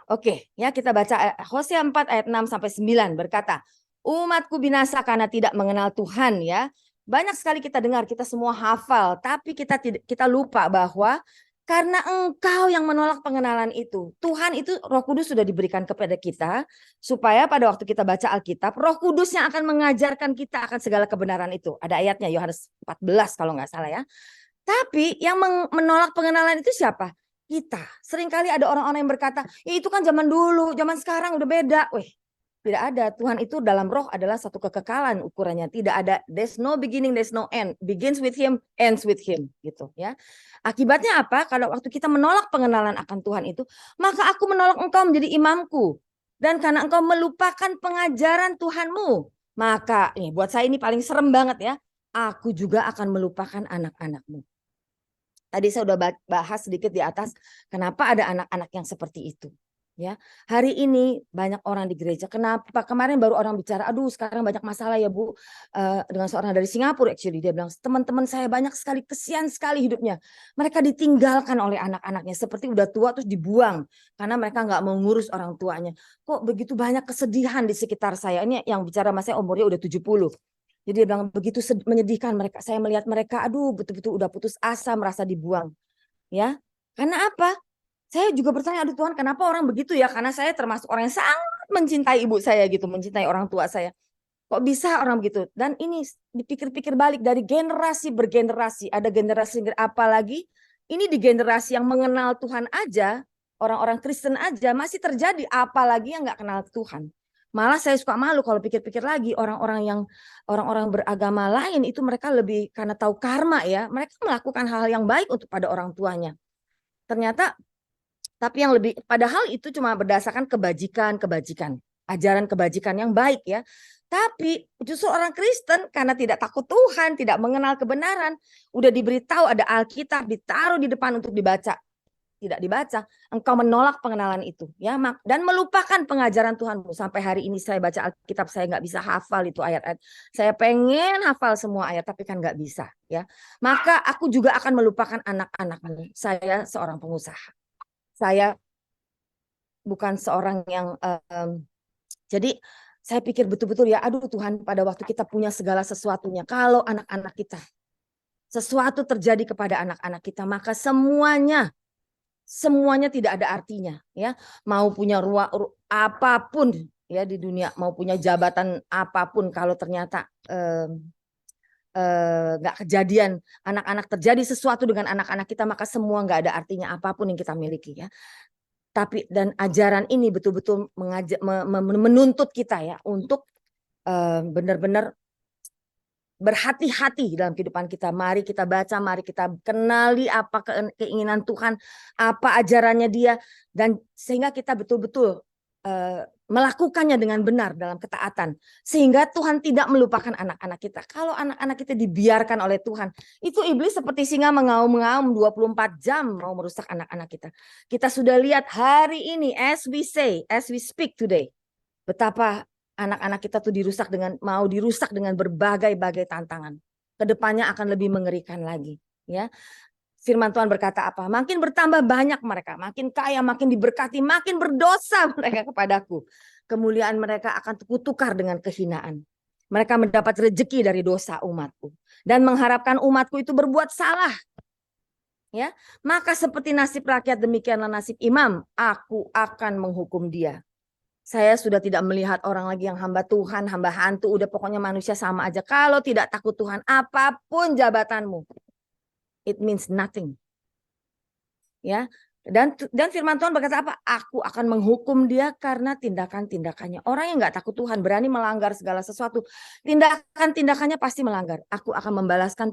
Speaker 1: Oke, ya kita baca Hosea 4 ayat 6 sampai 9 berkata, "Umatku binasa karena tidak mengenal Tuhan," ya. Banyak sekali kita dengar, kita semua hafal, tapi kita lupa bahwa karena engkau yang menolak pengenalan itu. Tuhan itu, Roh Kudus sudah diberikan kepada kita supaya pada waktu kita baca Alkitab, Roh Kudus yang akan mengajarkan kita akan segala kebenaran itu. Ada ayatnya Yohanes 14 kalau nggak salah ya. Tapi yang menolak pengenalan itu siapa? Kita. Seringkali ada orang-orang yang berkata, ya itu kan zaman dulu, zaman sekarang udah beda. Weh, tidak ada. Tuhan itu dalam roh adalah satu kekekalan ukurannya. Tidak ada, there's no beginning, there's no end. Begins with him, ends with him. Gitu ya. Akibatnya apa? Kalau waktu kita menolak pengenalan akan Tuhan itu, maka aku menolak engkau menjadi imamku. Dan karena engkau melupakan pengajaran Tuhanmu, maka nih buat saya ini paling serem banget ya. Aku juga akan melupakan anak-anakmu. Tadi saya udah bahas sedikit di atas kenapa ada anak-anak yang seperti itu. Ya, hari ini banyak orang di gereja. Kenapa? Kemarin baru orang bicara, aduh sekarang banyak masalah ya Bu, dengan seorang dari Singapura actually. Dia bilang, teman-teman saya banyak sekali, kesian sekali hidupnya. Mereka ditinggalkan oleh anak-anaknya, seperti udah tua terus dibuang. Karena mereka nggak mau ngurus orang tuanya. Kok begitu banyak kesedihan di sekitar saya. Ini yang bicara sama saya umurnya udah 70. Jadi dia bilang begitu menyedihkan mereka. Saya melihat mereka, aduh betul-betul udah putus asa, merasa dibuang. Ya, karena apa? Saya juga bertanya, aduh Tuhan kenapa orang begitu ya? Karena saya termasuk orang yang sangat mencintai ibu saya gitu, mencintai orang tua saya. Kok bisa orang begitu? Dan ini dipikir-pikir balik dari generasi bergenerasi. Ada generasi apalagi ini di generasi yang mengenal Tuhan aja, orang-orang Kristen aja masih terjadi, apalagi yang nggak kenal Tuhan. Malah saya suka malu kalau pikir-pikir lagi orang-orang beragama lain itu mereka lebih karena tahu karma ya, mereka melakukan hal yang baik untuk pada orang tuanya. Ternyata tapi yang lebih padahal itu cuma berdasarkan kebajikan, ajaran kebajikan yang baik ya. Tapi justru orang Kristen karena tidak takut Tuhan, tidak mengenal kebenaran, udah diberitahu ada Alkitab ditaruh di depan untuk dibaca, tidak dibaca, engkau menolak pengenalan itu ya, dan melupakan pengajaran Tuhanmu. Sampai hari ini saya baca Alkitab saya nggak bisa hafal itu ayat-ayat. Saya pengen hafal semua ayat tapi kan nggak bisa ya. Maka aku juga akan melupakan anak-anakmu. Saya seorang pengusaha. Saya bukan seorang yang jadi saya pikir betul-betul ya, aduh Tuhan, pada waktu kita punya segala sesuatunya, kalau anak-anak kita sesuatu terjadi kepada anak-anak kita, maka semuanya tidak ada artinya ya. Mau punya apapun ya di dunia, mau punya jabatan apapun, kalau ternyata nggak kejadian anak-anak terjadi sesuatu dengan anak-anak kita, maka semua nggak ada artinya apapun yang kita miliki ya. Tapi dan ajaran ini betul-betul menuntut kita ya untuk benar-benar berhati-hati dalam kehidupan kita. Mari kita baca, mari kita kenali apa keinginan Tuhan, apa ajarannya Dia, dan sehingga kita betul-betul melakukannya dengan benar dalam ketaatan, sehingga Tuhan tidak melupakan anak-anak kita. Kalau anak-anak kita dibiarkan oleh Tuhan, itu iblis seperti singa mengaum-ngaum 24 jam mau merusak anak-anak kita. Kita sudah lihat hari ini, as we speak today, betapa anak-anak kita tuh mau dirusak dengan berbagai-bagai tantangan. Kedepannya akan lebih mengerikan lagi, ya. Firman Tuhan berkata apa? Makin bertambah banyak mereka, makin kaya, makin diberkati, makin berdosa mereka kepadaku. Kemuliaan mereka akan kutukar dengan kehinaan. Mereka mendapat rezeki dari dosa umatku dan mengharapkan umatku itu berbuat salah. Ya, maka seperti nasib rakyat demikianlah nasib imam. Aku akan menghukum dia. Saya sudah tidak melihat orang lagi yang hamba Tuhan, hamba hantu, udah pokoknya manusia sama aja. Kalau tidak takut Tuhan, apapun jabatanmu, it means nothing. Ya, dan firman Tuhan berkata apa? Aku akan menghukum dia karena tindakan-tindakannya. Orang yang nggak takut Tuhan berani melanggar segala sesuatu. Tindakan-tindakannya pasti melanggar. Aku akan membalaskan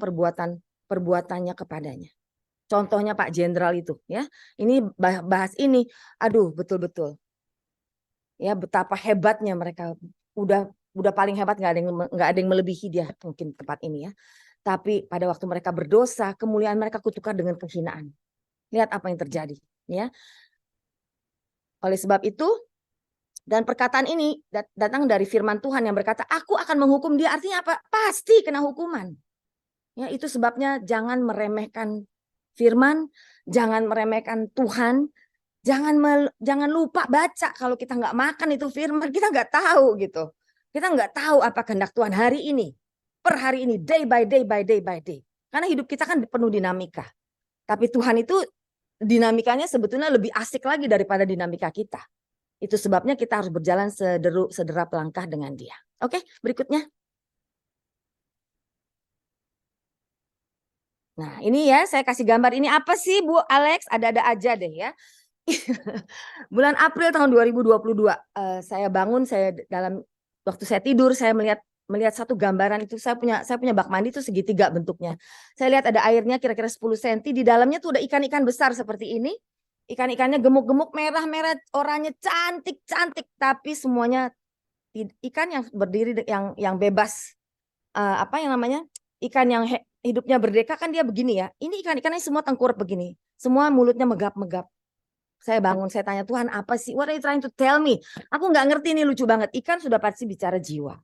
Speaker 1: perbuatannya kepadanya. Contohnya Pak Jenderal itu, ya. Ini bahas ini, aduh betul-betul. Ya, betapa hebatnya mereka. Udah paling hebat, nggak ada yang melebihi dia mungkin tempat ini, ya. Tapi pada waktu mereka berdosa, kemuliaan mereka kutukar dengan kehinaan. Lihat apa yang terjadi, ya. Oleh sebab itu, dan perkataan ini datang dari firman Tuhan yang berkata, aku akan menghukum dia. Artinya apa? Pasti kena hukuman. Ya, itu sebabnya jangan meremehkan firman, jangan meremehkan Tuhan, jangan lupa baca. Kalau kita nggak makan itu firman, kita nggak tahu gitu. Kita nggak tahu apa kehendak Tuhan hari ini, per hari ini, day by day by day by day. Karena hidup kita kan penuh dinamika. Tapi Tuhan itu dinamikanya sebetulnya lebih asik lagi daripada dinamika kita. Itu sebabnya kita harus berjalan sederap langkah dengan Dia. Oke, berikutnya. Nah, ini ya saya kasih gambar. Ini apa sih Bu Alex? Ada-ada aja deh ya. Bulan April tahun 2022 saya bangun, dalam waktu saya tidur saya melihat satu gambaran itu. Saya punya bak mandi itu segitiga bentuknya. Saya lihat ada airnya kira-kira 10 cm, di dalamnya tuh ada ikan-ikan besar seperti ini. Ikan-ikannya gemuk-gemuk, merah-merah, oranye, cantik-cantik, tapi semuanya ikan yang berdiri yang bebas. Apa yang namanya? Ikan yang hidupnya berdeka kan dia begini ya. Ini ikan-ikannya semua tengkurap begini. Semua mulutnya megap-megap. Saya bangun, saya tanya Tuhan apa sih? What are you trying to tell me? Aku nggak ngerti, ini lucu banget. Ikan sudah pasti bicara jiwa.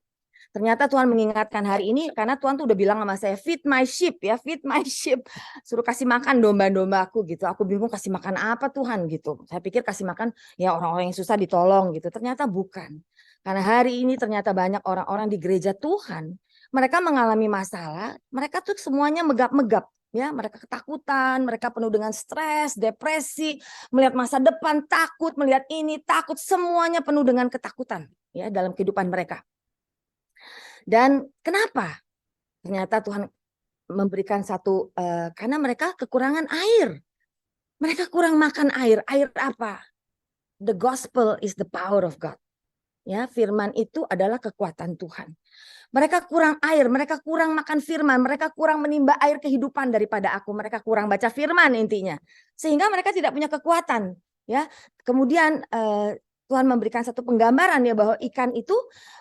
Speaker 1: Ternyata Tuhan mengingatkan hari ini karena Tuhan tuh udah bilang sama saya, feed my sheep ya, feed my sheep. Suruh kasih makan domba-domba aku gitu. Aku bingung kasih makan apa Tuhan gitu. Saya pikir kasih makan ya orang-orang yang susah ditolong gitu. Ternyata bukan. Karena hari ini ternyata banyak orang-orang di gereja Tuhan, mereka mengalami masalah, mereka tuh semuanya megap-megap. Ya, mereka ketakutan, mereka penuh dengan stres, depresi, melihat masa depan, takut, melihat ini, takut, semuanya penuh dengan ketakutan ya dalam kehidupan mereka. Dan kenapa? Ternyata Tuhan memberikan karena mereka kekurangan air. Mereka kurang makan air. Air apa? The gospel is the power of God. Ya, firman itu adalah kekuatan Tuhan. Mereka kurang air, mereka kurang makan firman, mereka kurang menimba air kehidupan daripada aku, mereka kurang baca firman intinya. Sehingga mereka tidak punya kekuatan, ya. Kemudian Tuhan memberikan satu penggambaran ya bahwa ikan itu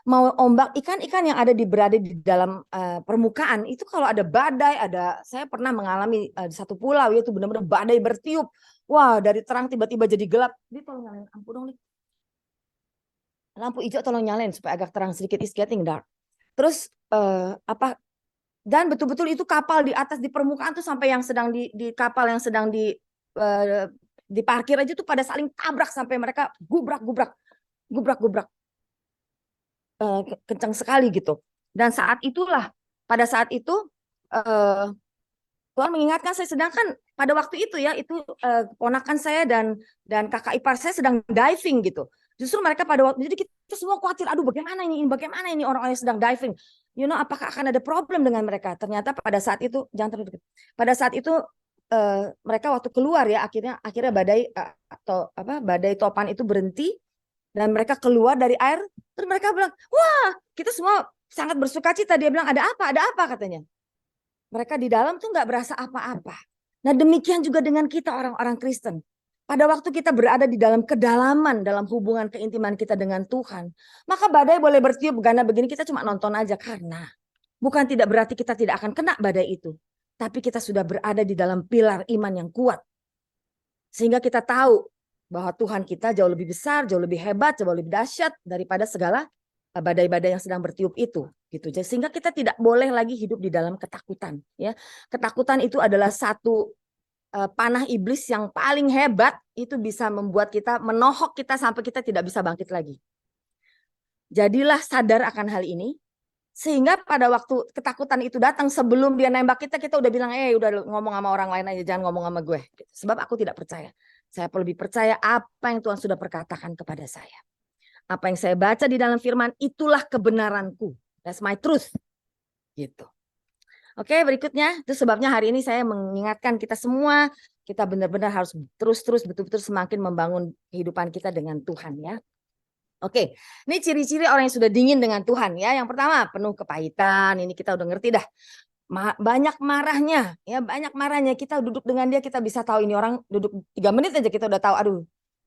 Speaker 1: mau ombak, ikan-ikan yang berada di dalam permukaan itu kalau ada badai, saya pernah mengalami di satu pulau itu benar-benar badai bertiup. Wah, dari terang tiba-tiba jadi gelap. Dia tolong nyalain lampu dong nih. Lampu hijau tolong nyalain supaya agak terang sedikit, it's getting dark. Terus dan betul-betul itu kapal di atas di permukaan tuh sampai yang sedang di kapal yang sedang diparkir aja tuh pada saling tabrak sampai mereka gubrak kencang sekali gitu. Dan pada saat itu Tuhan mengingatkan saya, sedangkan pada waktu itu ya itu ponakan saya dan kakak ipar saya sedang diving gitu. Justru mereka pada waktu jadi kita semua khawatir, aduh bagaimana ini orang-orang yang sedang diving, apakah akan ada problem dengan mereka? Ternyata pada saat itu pada saat itu mereka waktu keluar ya akhirnya badai topan itu berhenti dan mereka keluar dari air, terus mereka bilang, wah kita semua sangat bersukacita. Dia bilang, ada apa? Ada apa katanya. Mereka di dalam tuh nggak berasa apa-apa. Nah demikian juga dengan kita orang-orang Kristen. Pada waktu kita berada di dalam kedalaman, dalam hubungan keintiman kita dengan Tuhan. Maka badai boleh bertiup karena begini, kita cuma nonton aja. Karena bukan tidak berarti kita tidak akan kena badai itu. Tapi kita sudah berada di dalam pilar iman yang kuat. Sehingga kita tahu bahwa Tuhan kita jauh lebih besar, jauh lebih hebat, jauh lebih dahsyat daripada segala badai-badai yang sedang bertiup itu, gitu. Sehingga kita tidak boleh lagi hidup di dalam ketakutan, ya. Ketakutan itu adalah satu panah iblis yang paling hebat, itu bisa membuat kita menohok kita sampai kita tidak bisa bangkit lagi. Jadilah sadar akan hal ini, sehingga pada waktu ketakutan itu datang, sebelum dia nembak kita, kita udah bilang, udah ngomong sama orang lain aja, jangan ngomong sama gue. Sebab aku tidak percaya. Saya lebih percaya apa yang Tuhan sudah perkatakan kepada saya. Apa yang saya baca di dalam firman, itulah kebenaranku. That's my truth. Gitu. Oke, berikutnya. Itu sebabnya hari ini saya mengingatkan kita semua, kita benar-benar harus terus-terus betul-betul semakin membangun kehidupan kita dengan Tuhan, ya. Oke, ini ciri-ciri orang yang sudah dingin dengan Tuhan, ya. Yang pertama, penuh kepahitan. Ini kita udah ngerti dah. Banyak marahnya, ya, banyak marahnya. Kita duduk dengan dia, kita bisa tahu ini orang duduk 3 menit aja kita udah tahu, aduh,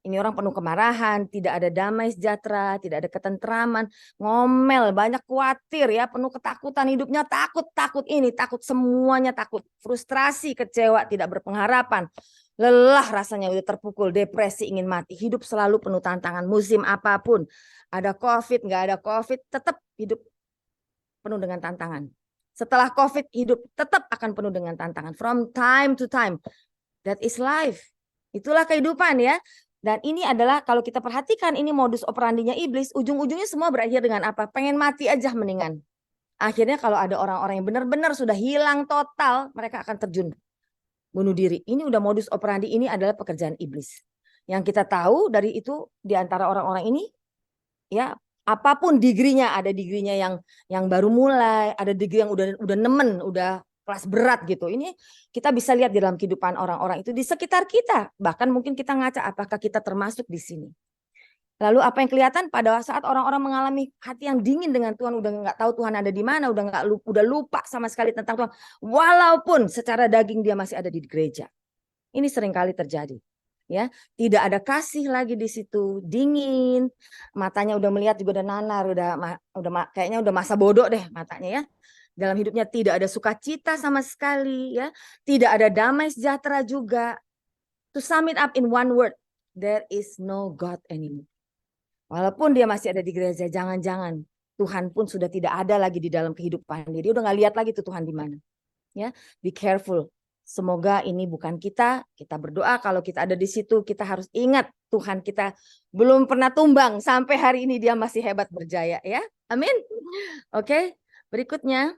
Speaker 1: ini orang penuh kemarahan, tidak ada damai sejahtera, tidak ada ketentraman, ngomel, banyak khawatir, ya, penuh ketakutan, hidupnya takut ini, takut semuanya, takut, frustrasi, kecewa, tidak berpengharapan, lelah rasanya, udah terpukul, depresi, ingin mati, hidup selalu penuh tantangan, musim apapun, ada COVID, nggak ada COVID, tetap hidup penuh dengan tantangan. Setelah COVID, hidup tetap akan penuh dengan tantangan. From time to time. That is life. Itulah kehidupan, ya. Dan ini adalah, kalau kita perhatikan, ini modus operandinya iblis. Ujung-ujungnya semua berakhir dengan apa? Pengen mati aja mendingan. Akhirnya kalau ada orang-orang yang benar-benar sudah hilang total, mereka akan terjun bunuh diri. Ini udah modus operandi, ini adalah pekerjaan iblis. Yang kita tahu dari itu, di antara orang-orang ini, ya, apapun digrinya, ada digrinya yang baru mulai, ada digri yang udah nemen, udah kelas berat gitu. Ini kita bisa lihat di dalam kehidupan orang-orang itu di sekitar kita. Bahkan mungkin kita ngaca apakah kita termasuk di sini. Lalu apa yang kelihatan pada saat orang-orang mengalami hati yang dingin dengan Tuhan, udah nggak tahu Tuhan ada di mana, udah lupa sama sekali tentang Tuhan. Walaupun secara daging dia masih ada di gereja. Ini seringkali terjadi. Ya, tidak ada kasih lagi di situ, dingin, matanya udah melihat juga udah nanar, kayaknya udah masa bodoh deh matanya, ya. Dalam hidupnya tidak ada sukacita sama sekali, ya. Tidak ada damai sejahtera juga. To sum it up in one word, there is no God anymore. Walaupun dia masih ada di gereja, jangan-jangan Tuhan pun sudah tidak ada lagi di dalam kehidupan dia. Dia udah nggak lihat lagi tuh Tuhan di mana. Ya, be careful. Semoga ini bukan kita. Kita berdoa kalau kita ada di situ, kita harus ingat Tuhan kita belum pernah tumbang sampai hari ini, dia masih hebat berjaya, ya. Amin. Oke, berikutnya.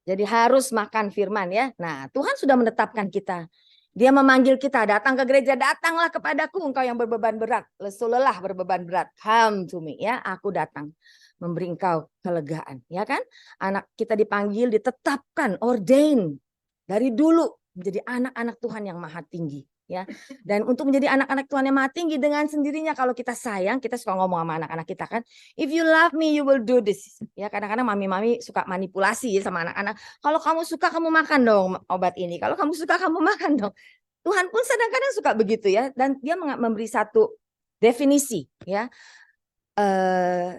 Speaker 1: Jadi harus makan firman, ya. Nah, Tuhan sudah menetapkan kita. Dia memanggil kita, datang ke gereja, datanglah kepadaku engkau yang berbeban berat, lesu lelah berbeban berat. Come to me, ya. Aku datang memberi engkau kelegaan, ya kan? Anak kita dipanggil, ditetapkan, ordain dari dulu menjadi anak-anak Tuhan yang maha tinggi, ya. Dan untuk menjadi anak-anak Tuhan yang maha tinggi, dengan sendirinya kalau kita sayang, kita suka ngomong sama anak-anak kita kan, if you love me you will do this, ya. Kadang-kadang mami-mami suka manipulasi, ya, sama anak-anak. Kalau kamu suka kamu makan dong obat ini, kalau kamu suka kamu makan dong. Tuhan pun kadang-kadang suka begitu, ya. Dan dia memberi satu definisi, ya.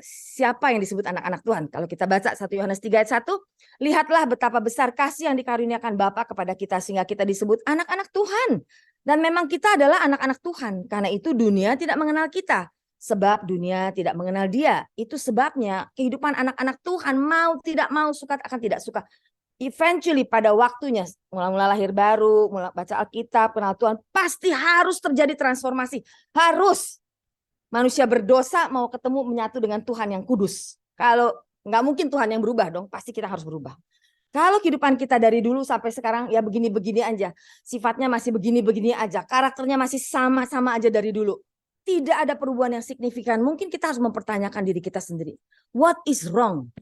Speaker 1: Siapa yang disebut anak-anak Tuhan? Kalau kita baca 1 Yohanes 3 ayat 1, lihatlah betapa besar kasih yang dikaruniakan Bapa kepada kita sehingga kita disebut anak-anak Tuhan. Dan memang kita adalah anak-anak Tuhan. Karena itu dunia tidak mengenal kita. Sebab dunia tidak mengenal dia. Itu sebabnya kehidupan anak-anak Tuhan, mau tidak mau, suka akan tidak suka, eventually pada waktunya, mula-mula lahir baru, mulai baca Alkitab, kenal Tuhan, pasti harus terjadi transformasi. Harus. Manusia berdosa mau ketemu menyatu dengan Tuhan yang kudus. Kalau nggak mungkin Tuhan yang berubah dong, pasti kita harus berubah. Kalau kehidupan kita dari dulu sampai sekarang ya begini-begini aja, sifatnya masih begini-begini aja, karakternya masih sama-sama aja dari dulu, tidak ada perubahan yang signifikan, mungkin kita harus mempertanyakan diri kita sendiri. What is wrong?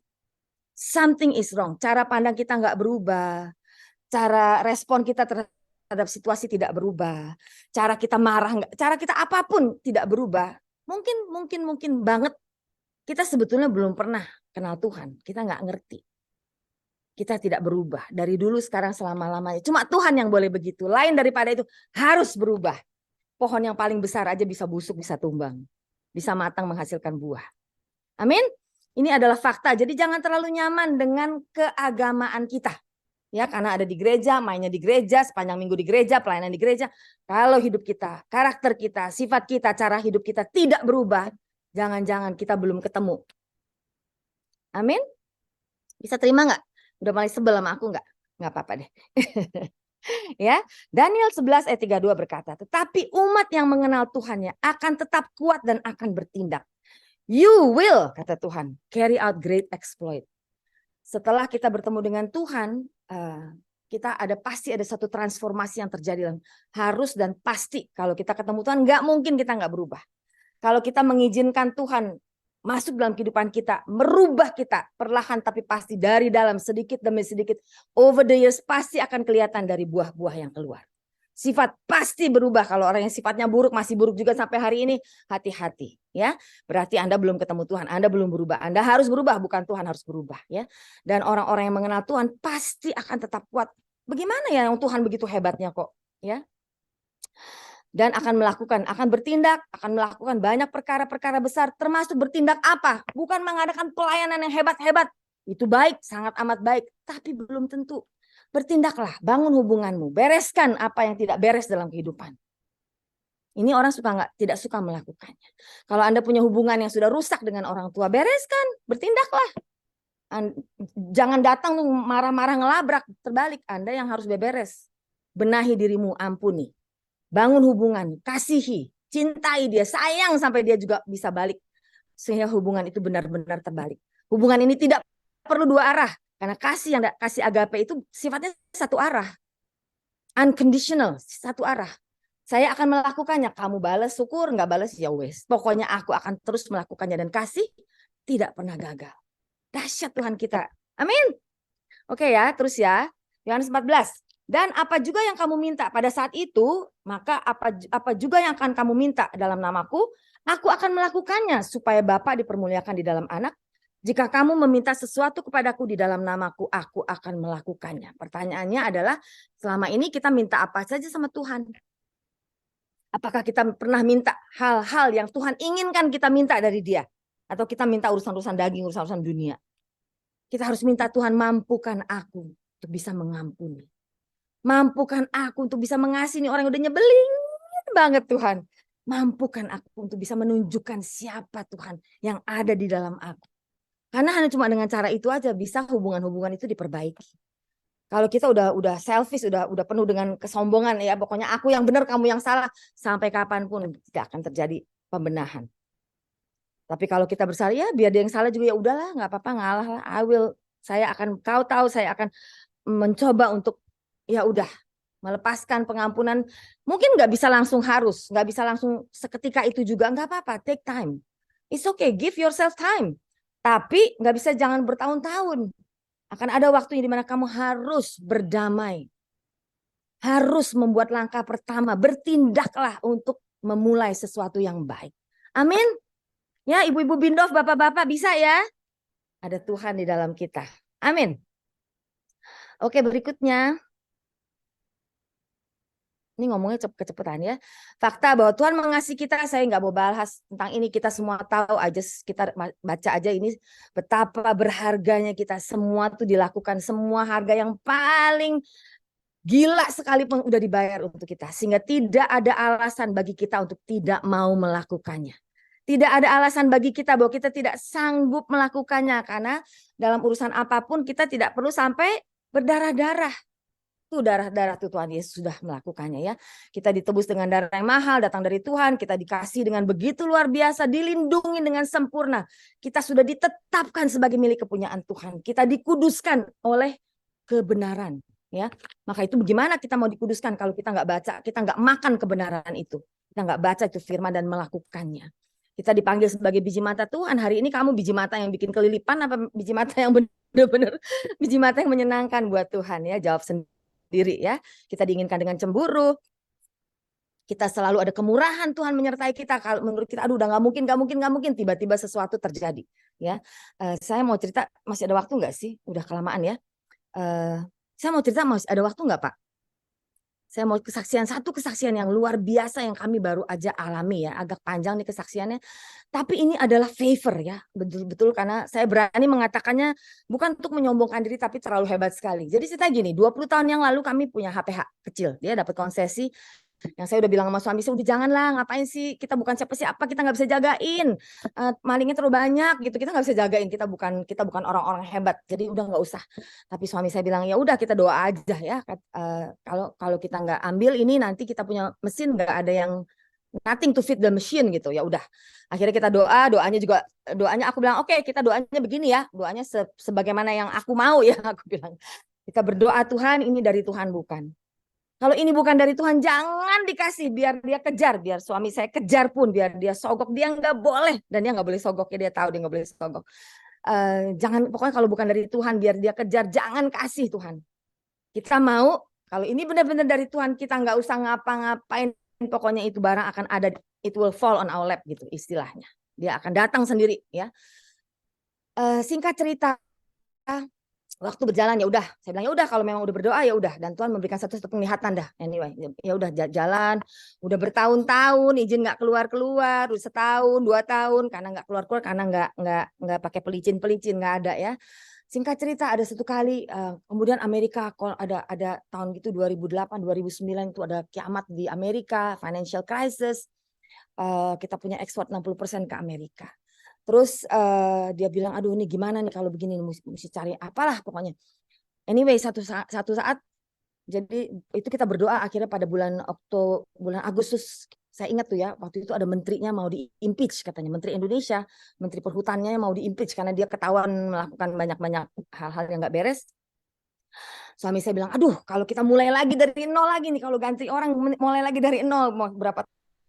Speaker 1: Something is wrong. Cara pandang kita nggak berubah, cara respon kita terhadap situasi tidak berubah, cara kita marah, cara kita apapun tidak berubah. Mungkin banget kita sebetulnya belum pernah kenal Tuhan. Kita nggak ngerti. Kita tidak berubah. Dari dulu sekarang selama-lamanya. Cuma Tuhan yang boleh begitu. Lain daripada itu harus berubah. Pohon yang paling besar aja bisa busuk, bisa tumbang. Bisa matang menghasilkan buah. Amin. Ini adalah fakta. Jadi jangan terlalu nyaman dengan keagamaan kita. Ya, karena ada di gereja, mainnya di gereja, sepanjang minggu di gereja, pelayanan di gereja. Kalau hidup kita, karakter kita, sifat kita, cara hidup kita tidak berubah, jangan-jangan kita belum ketemu. Amin. Bisa terima nggak? Udah mulai sebel sama aku nggak? Nggak apa-apa deh. Ya, Daniel 11 ayat 32 berkata, tetapi umat yang mengenal Tuhannya akan tetap kuat dan akan bertindak. You will, kata Tuhan, carry out great exploit. Setelah kita bertemu dengan Tuhan, kita pasti ada satu transformasi yang terjadi. Harus dan pasti kalau kita ketemu Tuhan, nggak mungkin kita nggak berubah. Kalau kita mengizinkan Tuhan masuk dalam kehidupan kita, merubah kita perlahan tapi pasti dari dalam, sedikit demi sedikit, over the years pasti akan kelihatan dari buah-buah yang keluar. Sifat pasti berubah. Kalau orang yang sifatnya buruk masih buruk juga sampai hari ini, hati-hati ya. Berarti Anda belum ketemu Tuhan, Anda belum berubah. Anda harus berubah, bukan Tuhan harus berubah ya. Dan orang-orang yang mengenal Tuhan pasti akan tetap kuat. Bagaimana ya yang Tuhan begitu hebatnya kok ya? Dan akan bertindak, akan melakukan banyak perkara-perkara besar, termasuk bertindak apa? Bukan mengadakan pelayanan yang hebat-hebat. Itu baik, sangat amat baik, tapi belum tentu. Bertindaklah, bangun hubunganmu, bereskan apa yang tidak beres dalam kehidupan. Ini orang tidak suka melakukannya. Kalau Anda punya hubungan yang sudah rusak dengan orang tua, bereskan, bertindaklah. Jangan datang marah-marah ngelabrak, terbalik. Anda yang harus beberes. Benahi dirimu, ampuni. Bangun hubungan, kasihi, cintai dia, sayang sampai dia juga bisa balik. Sehingga hubungan itu benar-benar terbalik. Hubungan ini tidak perlu dua arah. Karena kasih agape itu sifatnya satu arah. Unconditional, satu arah. Saya akan melakukannya, kamu balas syukur, nggak balas ya wes. Pokoknya aku akan terus melakukannya dan kasih tidak pernah gagal. Dahsyat Tuhan kita. Amin. Oke ya, terus ya. Yohanes 14. Dan apa juga yang kamu minta pada saat itu, maka apa juga yang akan kamu minta dalam namaku, aku akan melakukannya supaya Bapa dipermuliakan di dalam Anak. Jika kamu meminta sesuatu kepadaku di dalam namaku, aku akan melakukannya. Pertanyaannya adalah, selama ini kita minta apa saja sama Tuhan? Apakah kita pernah minta hal-hal yang Tuhan inginkan kita minta dari Dia? Atau kita minta urusan-urusan daging, urusan-urusan dunia? Kita harus minta Tuhan mampukan aku untuk bisa mengampuni. Mampukan aku untuk bisa mengasihi orang yang udah nyebelin banget Tuhan. Mampukan aku untuk bisa menunjukkan siapa Tuhan yang ada di dalam aku. Karena hanya cuma dengan cara itu aja bisa hubungan-hubungan itu diperbaiki. Kalau kita udah selfish, udah penuh dengan kesombongan ya, pokoknya aku yang benar, kamu yang salah, sampai kapanpun tidak akan terjadi pembenahan. Tapi kalau kita bersalah ya biar dia yang salah juga ya udahlah, nggak apa-apa, ngalah lah. Kau tahu saya akan mencoba untuk ya udah melepaskan pengampunan. Mungkin nggak bisa langsung nggak bisa langsung seketika itu juga, nggak apa-apa, take time. It's okay, give yourself time. Tapi nggak bisa, jangan bertahun-tahun. Akan ada waktunya di mana kamu harus berdamai. Harus membuat langkah pertama, bertindaklah untuk memulai sesuatu yang baik. Amin. Ya, ibu-ibu bindof, bapak-bapak bisa ya. Ada Tuhan di dalam kita. Amin. Oke, berikutnya. Ini ngomongnya kecepetan ya. Fakta bahwa Tuhan mengasihi kita, saya nggak mau bahas tentang ini. Kita semua tahu aja, kita baca aja ini betapa berharganya kita. Semua tuh dilakukan, semua harga yang paling gila sekalipun udah dibayar untuk kita. Sehingga tidak ada alasan bagi kita untuk tidak mau melakukannya. Tidak ada alasan bagi kita bahwa kita tidak sanggup melakukannya. Karena dalam urusan apapun kita tidak perlu sampai berdarah-darah. Itu darah-darah Tuhan Yesus sudah melakukannya ya. Kita ditebus dengan darah yang mahal, datang dari Tuhan. Kita dikasih dengan begitu luar biasa, dilindungi dengan sempurna. Kita sudah ditetapkan sebagai milik kepunyaan Tuhan. Kita dikuduskan oleh kebenaran. Ya, maka itu bagaimana kita mau dikuduskan kalau kita nggak baca, kita nggak makan kebenaran itu. Kita nggak baca itu firman dan melakukannya. Kita dipanggil sebagai biji mata Tuhan. Hari ini kamu biji mata yang bikin kelilipan apa biji mata yang benar-benar biji mata yang menyenangkan buat Tuhan ya. Jawab sendiri ya. Kita diinginkan dengan cemburu. Kita selalu ada kemurahan Tuhan menyertai kita. Kalau menurut kita, aduh udah nggak mungkin, tiba-tiba sesuatu terjadi. Ya, saya mau cerita, masih ada waktu nggak sih? Udah kelamaan ya. Saya mau cerita, masih ada waktu nggak Pak? Saya mau satu kesaksian yang luar biasa yang kami baru aja alami ya. Agak panjang nih kesaksiannya. Tapi ini adalah favor ya. Betul-betul karena saya berani mengatakannya bukan untuk menyombongkan diri tapi terlalu hebat sekali. Jadi cerita gini, 20 tahun yang lalu kami punya HPH kecil. Dia dapat konsesi. Yang saya udah bilang sama suami saya, udah janganlah, ngapain sih, kita bukan siapa-siapa, kita nggak bisa jagain, malingnya terlalu banyak gitu, kita nggak bisa jagain, kita bukan orang-orang hebat, jadi udah nggak usah. Tapi suami saya bilang ya udah kita doa aja ya, kalau kita nggak ambil ini nanti kita punya mesin nggak ada yang nothing to fit the machine gitu, ya udah. Akhirnya kita doanya aku bilang oke, kita doanya begini ya, doanya sebagaimana yang aku mau ya, aku bilang. Kita berdoa Tuhan, ini dari Tuhan bukan. Kalau ini bukan dari Tuhan, jangan dikasih, biar dia kejar, biar suami saya kejar pun, biar dia sogok, dia nggak boleh, dan dia nggak boleh sogok, ya dia tahu dia nggak boleh sogok. Jangan, pokoknya kalau bukan dari Tuhan, biar dia kejar, jangan kasih Tuhan. Kita mau, kalau ini benar-benar dari Tuhan, kita nggak usah ngapa-ngapain, pokoknya itu barang akan ada, it will fall on our lap gitu istilahnya. Dia akan datang sendiri ya. Singkat cerita, waktu berjalan ya udah, saya bilang ya udah kalau memang udah berdoa ya udah, dan Tuhan memberikan satu penglihatan dah. Anyway, ya udah jalan, udah bertahun-tahun izin nggak keluar, udah setahun, 2 tahun karena nggak keluar karena nggak pakai pelicin nggak ada ya. Singkat cerita ada satu kali kemudian Amerika ada tahun gitu 2008 2009 itu ada kiamat di Amerika, financial crisis. Kita punya ekspor 60% ke Amerika. Terus dia bilang, aduh ini gimana nih kalau begini, mesti cari apalah pokoknya. Anyway, satu saat, jadi itu kita berdoa akhirnya pada bulan Agustus, saya ingat tuh ya, waktu itu ada menterinya mau di-impeach katanya, Menteri Indonesia, Menteri Perhutaniannya mau di-impeach karena dia ketahuan melakukan banyak-banyak hal-hal yang nggak beres. Suami saya bilang, aduh kalau kita mulai lagi dari nol lagi nih, kalau ganti orang mulai lagi dari nol, mau berapa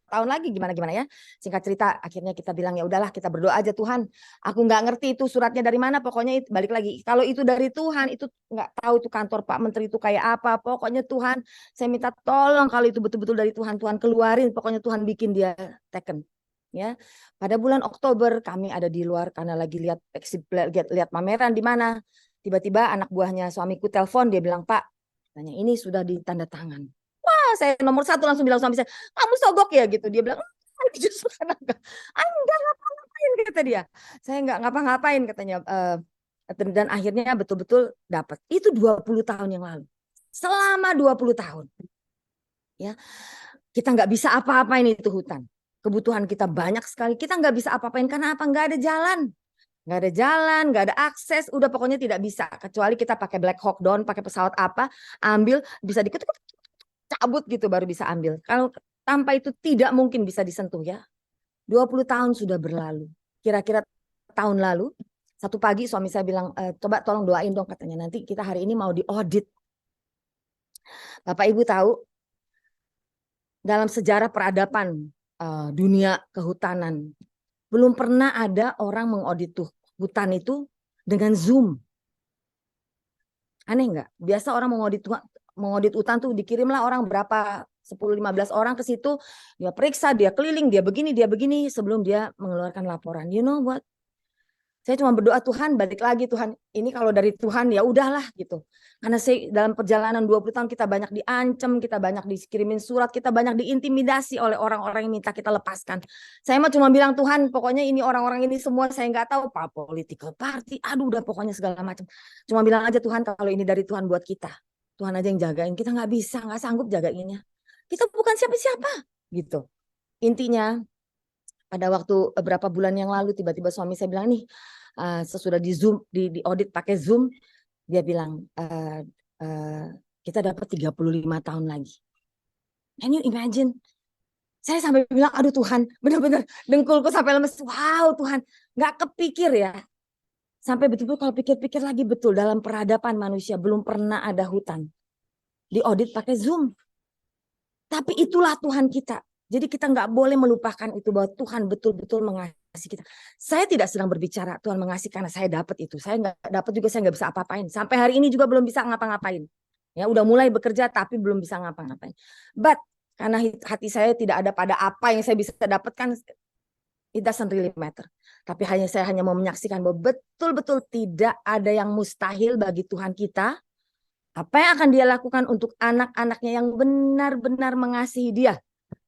Speaker 1: tahun lagi gimana ya. Singkat cerita akhirnya kita bilang ya udahlah kita berdoa aja Tuhan. Aku nggak ngerti itu suratnya dari mana, pokoknya balik lagi. Kalau itu dari Tuhan, itu nggak tahu itu kantor Pak Menteri itu kayak apa. Pokoknya Tuhan, saya minta tolong kalau itu betul-betul dari Tuhan, Tuhan keluarin. Pokoknya Tuhan bikin dia taken. Ya, pada bulan Oktober kami ada di luar karena lagi lihat pameran di mana. Tiba-tiba anak buahnya suamiku telepon, dia bilang Pak, tanya ini sudah ditanda tangan. Saya nomor 1 langsung bilang suami saya, kamu sogok ya gitu. Dia bilang, justru karena enggak ngapa-ngapain kata dia. Saya enggak ngapa-ngapain katanya. Dan akhirnya betul-betul dapat. Itu 20 tahun yang lalu. Selama 20 tahun. Ya, kita nggak bisa apa-apain itu hutan. Kebutuhan kita banyak sekali. Kita nggak bisa apa-apain karena apa? Nggak ada jalan. Nggak ada akses. Udah pokoknya tidak bisa. Kecuali kita pakai Black Hawk Down, pakai pesawat apa, ambil, bisa cabut gitu baru bisa ambil. Kalau tanpa itu tidak mungkin bisa disentuh ya. 20 tahun sudah berlalu. Kira-kira tahun lalu, satu pagi suami saya bilang, coba tolong doain dong katanya. Nanti kita hari ini mau diaudit. Bapak Ibu tahu, dalam sejarah peradaban dunia kehutanan, belum pernah ada orang mengaudit hutan itu dengan Zoom. Aneh nggak? Biasa orang mengaudit hutan tuh dikirimlah orang berapa 10-15 orang ke situ, dia periksa, dia keliling, dia begini sebelum dia mengeluarkan laporan. You know what? Saya cuma berdoa Tuhan, balik lagi Tuhan, ini kalau dari Tuhan ya udahlah gitu. Karena dalam perjalanan 20 tahun kita banyak diancam, kita banyak dikirimin surat, kita banyak diintimidasi oleh orang-orang yang minta kita lepaskan. Saya mah cuma bilang Tuhan, pokoknya ini orang-orang ini semua saya nggak tahu apa political party, aduh udah pokoknya segala macam. Cuma bilang aja Tuhan kalau ini dari Tuhan buat kita. Tuhan aja yang jagain, kita nggak bisa, nggak sanggup jagainnya. Kita bukan siapa-siapa gitu. Intinya pada waktu beberapa bulan yang lalu tiba-tiba suami saya bilang nih, sesudah di Zoom, di audit pakai Zoom, dia bilang kita dapat 35 tahun lagi. Can you imagine? Saya sampai bilang, aduh Tuhan, benar-benar dengkulku sampai lemes. Wow Tuhan, nggak kepikir ya. Sampai betul-betul kalau pikir-pikir lagi betul, dalam peradaban manusia belum pernah ada hutan. Di audit pakai Zoom. Tapi itulah Tuhan kita. Jadi kita nggak boleh melupakan itu bahwa Tuhan betul-betul mengasihi kita. Saya tidak sedang berbicara Tuhan mengasihi karena saya dapat itu. Saya nggak dapat juga, saya nggak bisa apa-apain. Sampai hari ini juga belum bisa ngapa-ngapain. Ya udah mulai bekerja tapi belum bisa ngapa-ngapain. But Karena hati saya tidak ada pada apa yang saya bisa dapatkan. It doesn't really matter. Tapi saya hanya mau menyaksikan bahwa betul-betul tidak ada yang mustahil bagi Tuhan kita. Apa yang akan dia lakukan untuk anak-anaknya yang benar-benar mengasihi dia.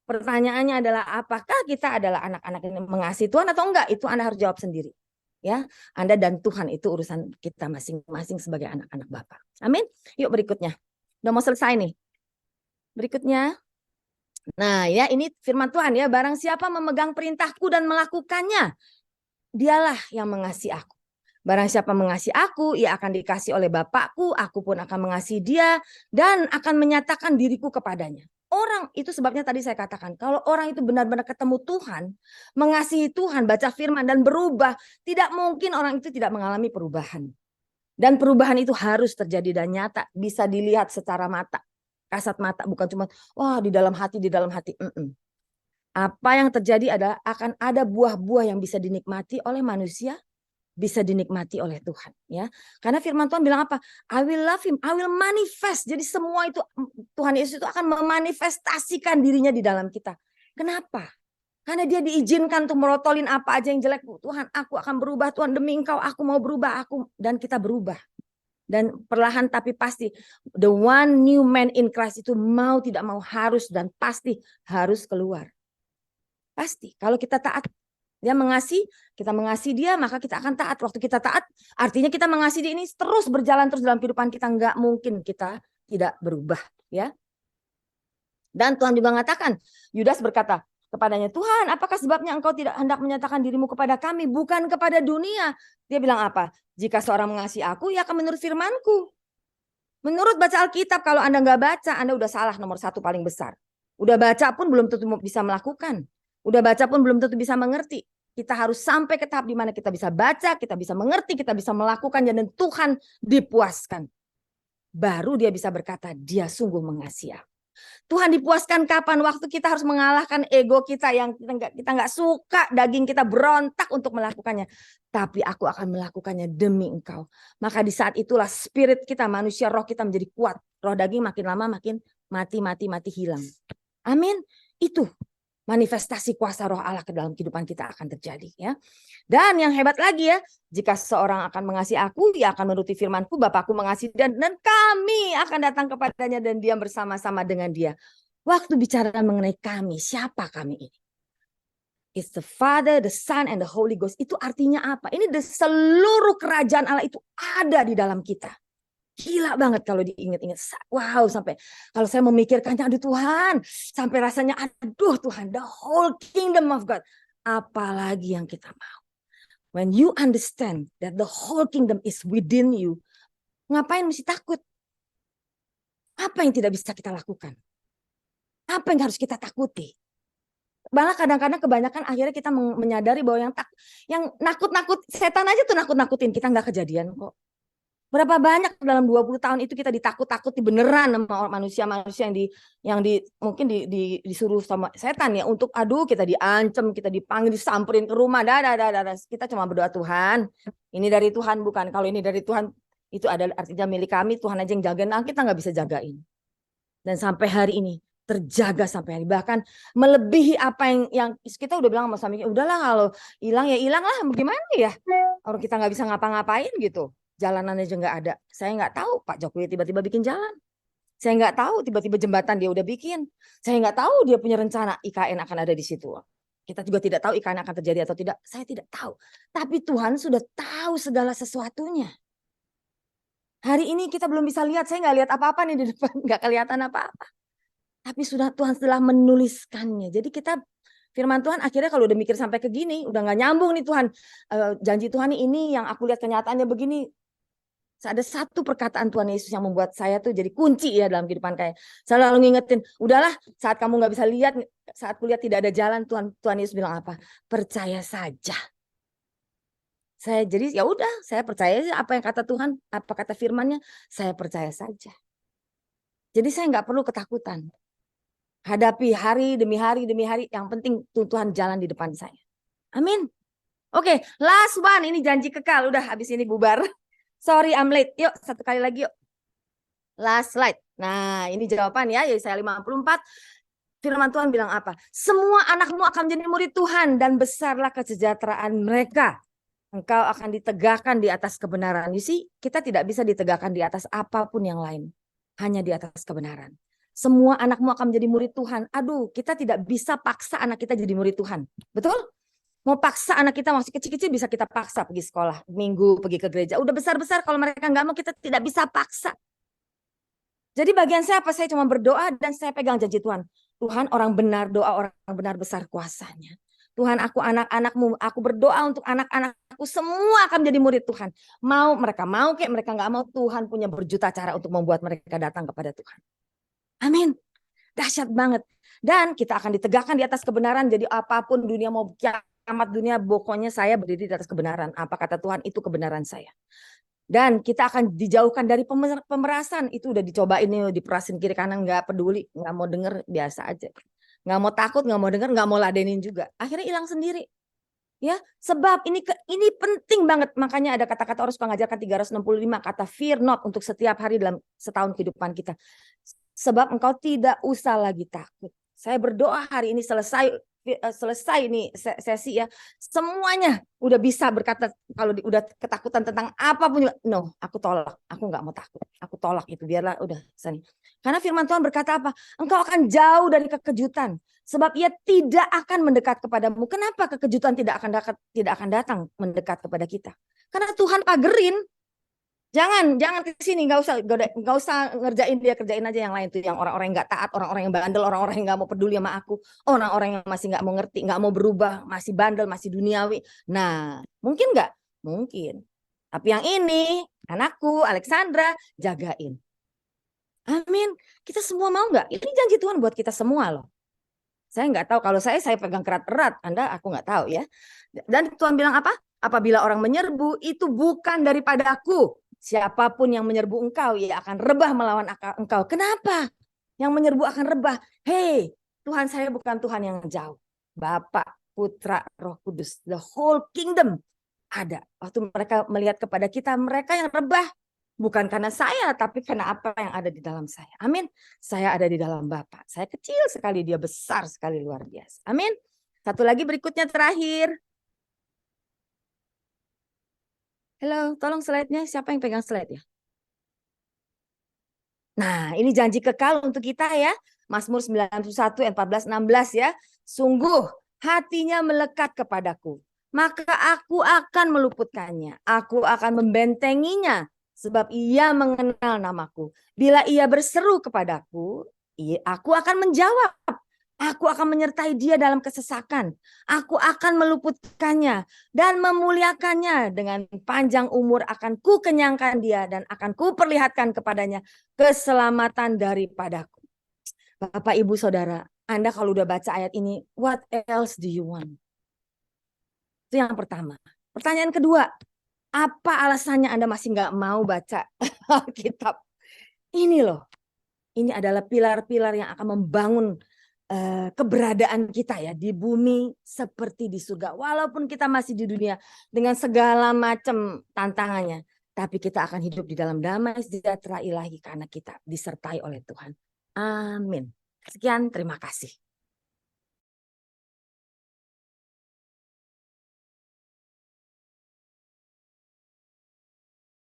Speaker 1: Pertanyaannya adalah apakah kita adalah anak-anak yang mengasihi Tuhan atau enggak? Itu Anda harus jawab sendiri. Ya, Anda dan Tuhan itu urusan kita masing-masing sebagai anak-anak Bapa. Amin. Yuk berikutnya. Udah mau selesai nih. Berikutnya. Nah ya, ini firman Tuhan ya, barang siapa memegang perintahku dan melakukannya, dialah yang mengasihi aku. Barang siapa mengasihi aku, ia akan dikasihi oleh Bapakku, aku pun akan mengasihi dia dan akan menyatakan diriku kepadanya. Orang itu sebabnya tadi saya katakan, kalau orang itu benar-benar ketemu Tuhan, mengasihi Tuhan, baca firman dan berubah, tidak mungkin orang itu tidak mengalami perubahan. Dan perubahan itu harus terjadi dan nyata, bisa dilihat secara mata. Kasat mata, bukan cuma wah di dalam hati. Apa yang terjadi adalah akan ada buah-buah yang bisa dinikmati oleh manusia, bisa dinikmati oleh Tuhan, ya. Karena firman Tuhan bilang apa? I will love him, I will manifest. Jadi semua itu Tuhan Yesus itu akan memanifestasikan dirinya di dalam kita. Kenapa? Karena dia diizinkan untuk merotolin apa aja yang jelek. Tuhan, aku akan berubah, Tuhan, demi Engkau aku mau berubah, dan kita berubah. Dan perlahan tapi pasti the one new man in Christ itu mau tidak mau harus dan pasti harus keluar. Pasti kalau kita taat, dia mengasihi, kita mengasihi dia, maka kita akan taat. Waktu kita taat artinya kita mengasihi dia, ini terus berjalan terus dalam kehidupan kita, nggak mungkin kita tidak berubah, ya. Dan Tuhan juga mengatakan, Yudas berkata kepadanya, Tuhan, apakah sebabnya engkau tidak hendak menyatakan dirimu kepada kami, bukan kepada dunia? Dia bilang apa? Jika seorang mengasihi aku, ia akan menurut firmanku. Menurut baca Alkitab, kalau Anda nggak baca, Anda udah salah nomor satu paling besar. Udah baca pun belum tentu bisa melakukan. Udah baca pun belum tentu bisa mengerti. Kita harus sampai ke tahap di mana kita bisa baca, kita bisa mengerti, kita bisa melakukan, dan Tuhan dipuaskan. Baru dia bisa berkata, dia sungguh mengasihi aku. Tuhan dipuaskan kapan? Waktu kita harus mengalahkan ego kita yang kita nggak suka, daging kita berontak untuk melakukannya. Tapi aku akan melakukannya demi Engkau. Maka di saat itulah spirit kita, manusia, roh kita menjadi kuat. Roh daging makin lama makin mati hilang. Amin. Itu manifestasi kuasa roh Allah ke dalam kehidupan kita akan terjadi, ya. Dan yang hebat lagi ya, jika seorang akan mengasihi aku, dia akan menuruti firmanku, Bapakku mengasihi dan kami akan datang kepadanya dan diam bersama-sama dengan dia. Waktu bicara mengenai kami, siapa kami ini? It's the Father, the Son, and the Holy Ghost. Itu artinya apa? Ini seluruh kerajaan Allah itu ada di dalam kita. Gila banget kalau diingat-ingat. Wow, sampai kalau saya memikirkannya, aduh Tuhan, sampai rasanya aduh Tuhan, the whole kingdom of God. Apalagi yang kita mau. When you understand that the whole kingdom is within you, ngapain mesti takut? Apa yang tidak bisa kita lakukan? Apa yang harus kita takuti? Malah kadang-kadang kebanyakan akhirnya kita menyadari bahwa yang nakut-nakut, setan aja tuh nakut-nakutin kita, nggak kejadian kok. Berapa banyak dalam 20 tahun itu kita ditakut-takuti beneran sama manusia-manusia yang mungkin disuruh sama setan ya untuk aduh kita diancam, kita dipanggil, disamperin ke rumah. Kita cuma berdoa, Tuhan, ini dari Tuhan bukan. Kalau ini dari Tuhan itu ada artinya milik kami, Tuhan aja yang jagain, kita nggak bisa jagain. Dan sampai hari ini terjaga sampai hari, bahkan melebihi apa yang kita udah bilang sama suami, udahlah kalau hilang ya hilang lah, bagaimana ya? Orang kita nggak bisa ngapa-ngapain gitu. Jalanan aja nggak ada. Saya nggak tahu Pak Jokowi tiba-tiba bikin jalan. Saya nggak tahu tiba-tiba jembatan dia udah bikin. Saya nggak tahu dia punya rencana IKN akan ada di situ. Kita juga tidak tahu IKN akan terjadi atau tidak. Saya tidak tahu. Tapi Tuhan sudah tahu segala sesuatunya. Hari ini kita belum bisa lihat. Saya nggak lihat apa-apa nih di depan. Nggak kelihatan apa-apa. Tapi Tuhan telah menuliskannya. Jadi kita firman Tuhan akhirnya kalau udah mikir sampai ke gini, udah nggak nyambung nih Tuhan. Janji Tuhan ini yang aku lihat kenyataannya begini. Ada satu perkataan Tuhan Yesus yang membuat saya tuh jadi kunci ya dalam kehidupan kayak selalu ngingetin, udahlah saat kamu nggak bisa lihat, saat kulihat tidak ada jalan, Tuhan Yesus bilang apa? Percaya saja. Saya jadi ya udah, saya percaya apa yang kata Tuhan, apa kata firman-Nya, saya percaya saja. Jadi saya nggak perlu ketakutan. Hadapi hari demi hari, yang penting Tuhan jalan di depan saya. Amin. Oke, last one, ini janji kekal, udah habis ini bubar. Sorry, I'm late. Yuk, satu kali lagi yuk. Last slide. Nah, ini jawaban ya, Yesaya 54. Firman Tuhan bilang apa? Semua anakmu akan menjadi murid Tuhan dan besarlah kesejahteraan mereka. Engkau akan ditegakkan di atas kebenaran. You see, kita tidak bisa ditegakkan di atas apapun yang lain. Hanya di atas kebenaran. Semua anakmu akan menjadi murid Tuhan. Aduh, kita tidak bisa paksa anak kita jadi murid Tuhan. Betul? Mau paksa anak kita masih kecil-kecil bisa kita paksa pergi sekolah. Minggu pergi ke gereja. Udah besar-besar kalau mereka nggak mau kita tidak bisa paksa. Jadi bagian saya apa? Saya cuma berdoa dan saya pegang janji Tuhan. Tuhan orang benar, doa orang benar besar kuasanya. Tuhan aku anak-anakmu, aku berdoa untuk anak-anakku semua akan menjadi murid Tuhan. Mau kayak mereka nggak mau, Tuhan punya berjuta cara untuk membuat mereka datang kepada Tuhan. Amin. Dahsyat banget. Dan kita akan ditegakkan di atas kebenaran. Jadi apapun dunia mau kiamat dunia, pokoknya saya berdiri di atas kebenaran. Apa kata Tuhan itu kebenaran saya. Dan kita akan dijauhkan dari pemerasan. Itu udah dicobain nih, diperasin kiri kanan, nggak peduli, nggak mau denger, biasa aja. Nggak mau takut, nggak mau denger, nggak mau ladenin juga. Akhirnya hilang sendiri. Ya, sebab ini penting banget. Makanya ada kata-kata orang suka ngajarkan 365 kata fear not untuk setiap hari dalam setahun kehidupan kita. Sebab engkau tidak usah lagi takut. Saya berdoa hari ini selesai ini sesi ya, semuanya udah bisa berkata, kalau udah ketakutan tentang apapun juga, no, aku tolak, aku nggak mau takut, aku tolak itu, biarlah udah sini. Karena firman Tuhan berkata apa? Engkau akan jauh dari kekejutan, sebab ia tidak akan mendekat kepadamu. Kenapa kekejutan tidak akan datang mendekat kepada kita? Karena Tuhan pagerin. Jangan ke sini, nggak usah ngerjain dia, kerjain aja yang lain tuh, yang orang-orang yang nggak taat, orang-orang yang bandel, orang-orang yang nggak mau peduli sama aku, orang-orang yang masih nggak mau ngerti, nggak mau berubah, masih bandel, masih duniawi. Nah, mungkin nggak? Mungkin. Tapi yang ini, anakku, Alexandra, jagain. Amin. Kita semua mau nggak? Ini janji Tuhan buat kita semua loh. Saya nggak tahu, kalau saya pegang erat-erat, Anda aku nggak tahu ya. Dan Tuhan bilang apa? Apabila orang menyerbu, itu bukan daripada aku. Siapapun yang menyerbu engkau, ia akan rebah melawan engkau. Kenapa? Yang menyerbu akan rebah. Hei, Tuhan saya bukan Tuhan yang jauh. Bapa, Putra, Roh Kudus. The whole kingdom ada. Waktu mereka melihat kepada kita, mereka yang rebah. Bukan karena saya, tapi karena apa yang ada di dalam saya. Amin. Saya ada di dalam Bapa. Saya kecil sekali, dia besar sekali, luar biasa. Amin. Satu lagi berikutnya terakhir. Halo, tolong slide-nya. Siapa yang pegang slide ya? Nah, ini janji kekal untuk kita ya. Mazmur 91 ayat 14-16 ya. Sungguh hatinya melekat kepadaku, maka aku akan meluputkannya. Aku akan membentenginya sebab ia mengenal namaku. Bila ia berseru kepadaku, aku akan menjawab. Aku akan menyertai dia dalam kesesakan. Aku akan meluputkannya dan memuliakannya. Dengan panjang umur akan ku kenyangkan dia dan akan ku perlihatkan kepadanya keselamatan daripadaku. Bapak, Ibu, Saudara, Anda kalau udah baca ayat ini, what else do you want? Itu yang pertama. Pertanyaan kedua, apa alasannya Anda masih nggak mau baca Alkitab? Ini loh, ini adalah pilar-pilar yang akan membangun keberadaan kita ya di bumi seperti di surga. Walaupun kita masih di dunia dengan segala macam tantangannya, tapi kita akan hidup di dalam damai sejahtera ilahi karena kita disertai oleh Tuhan. Amin. Sekian, terima kasih.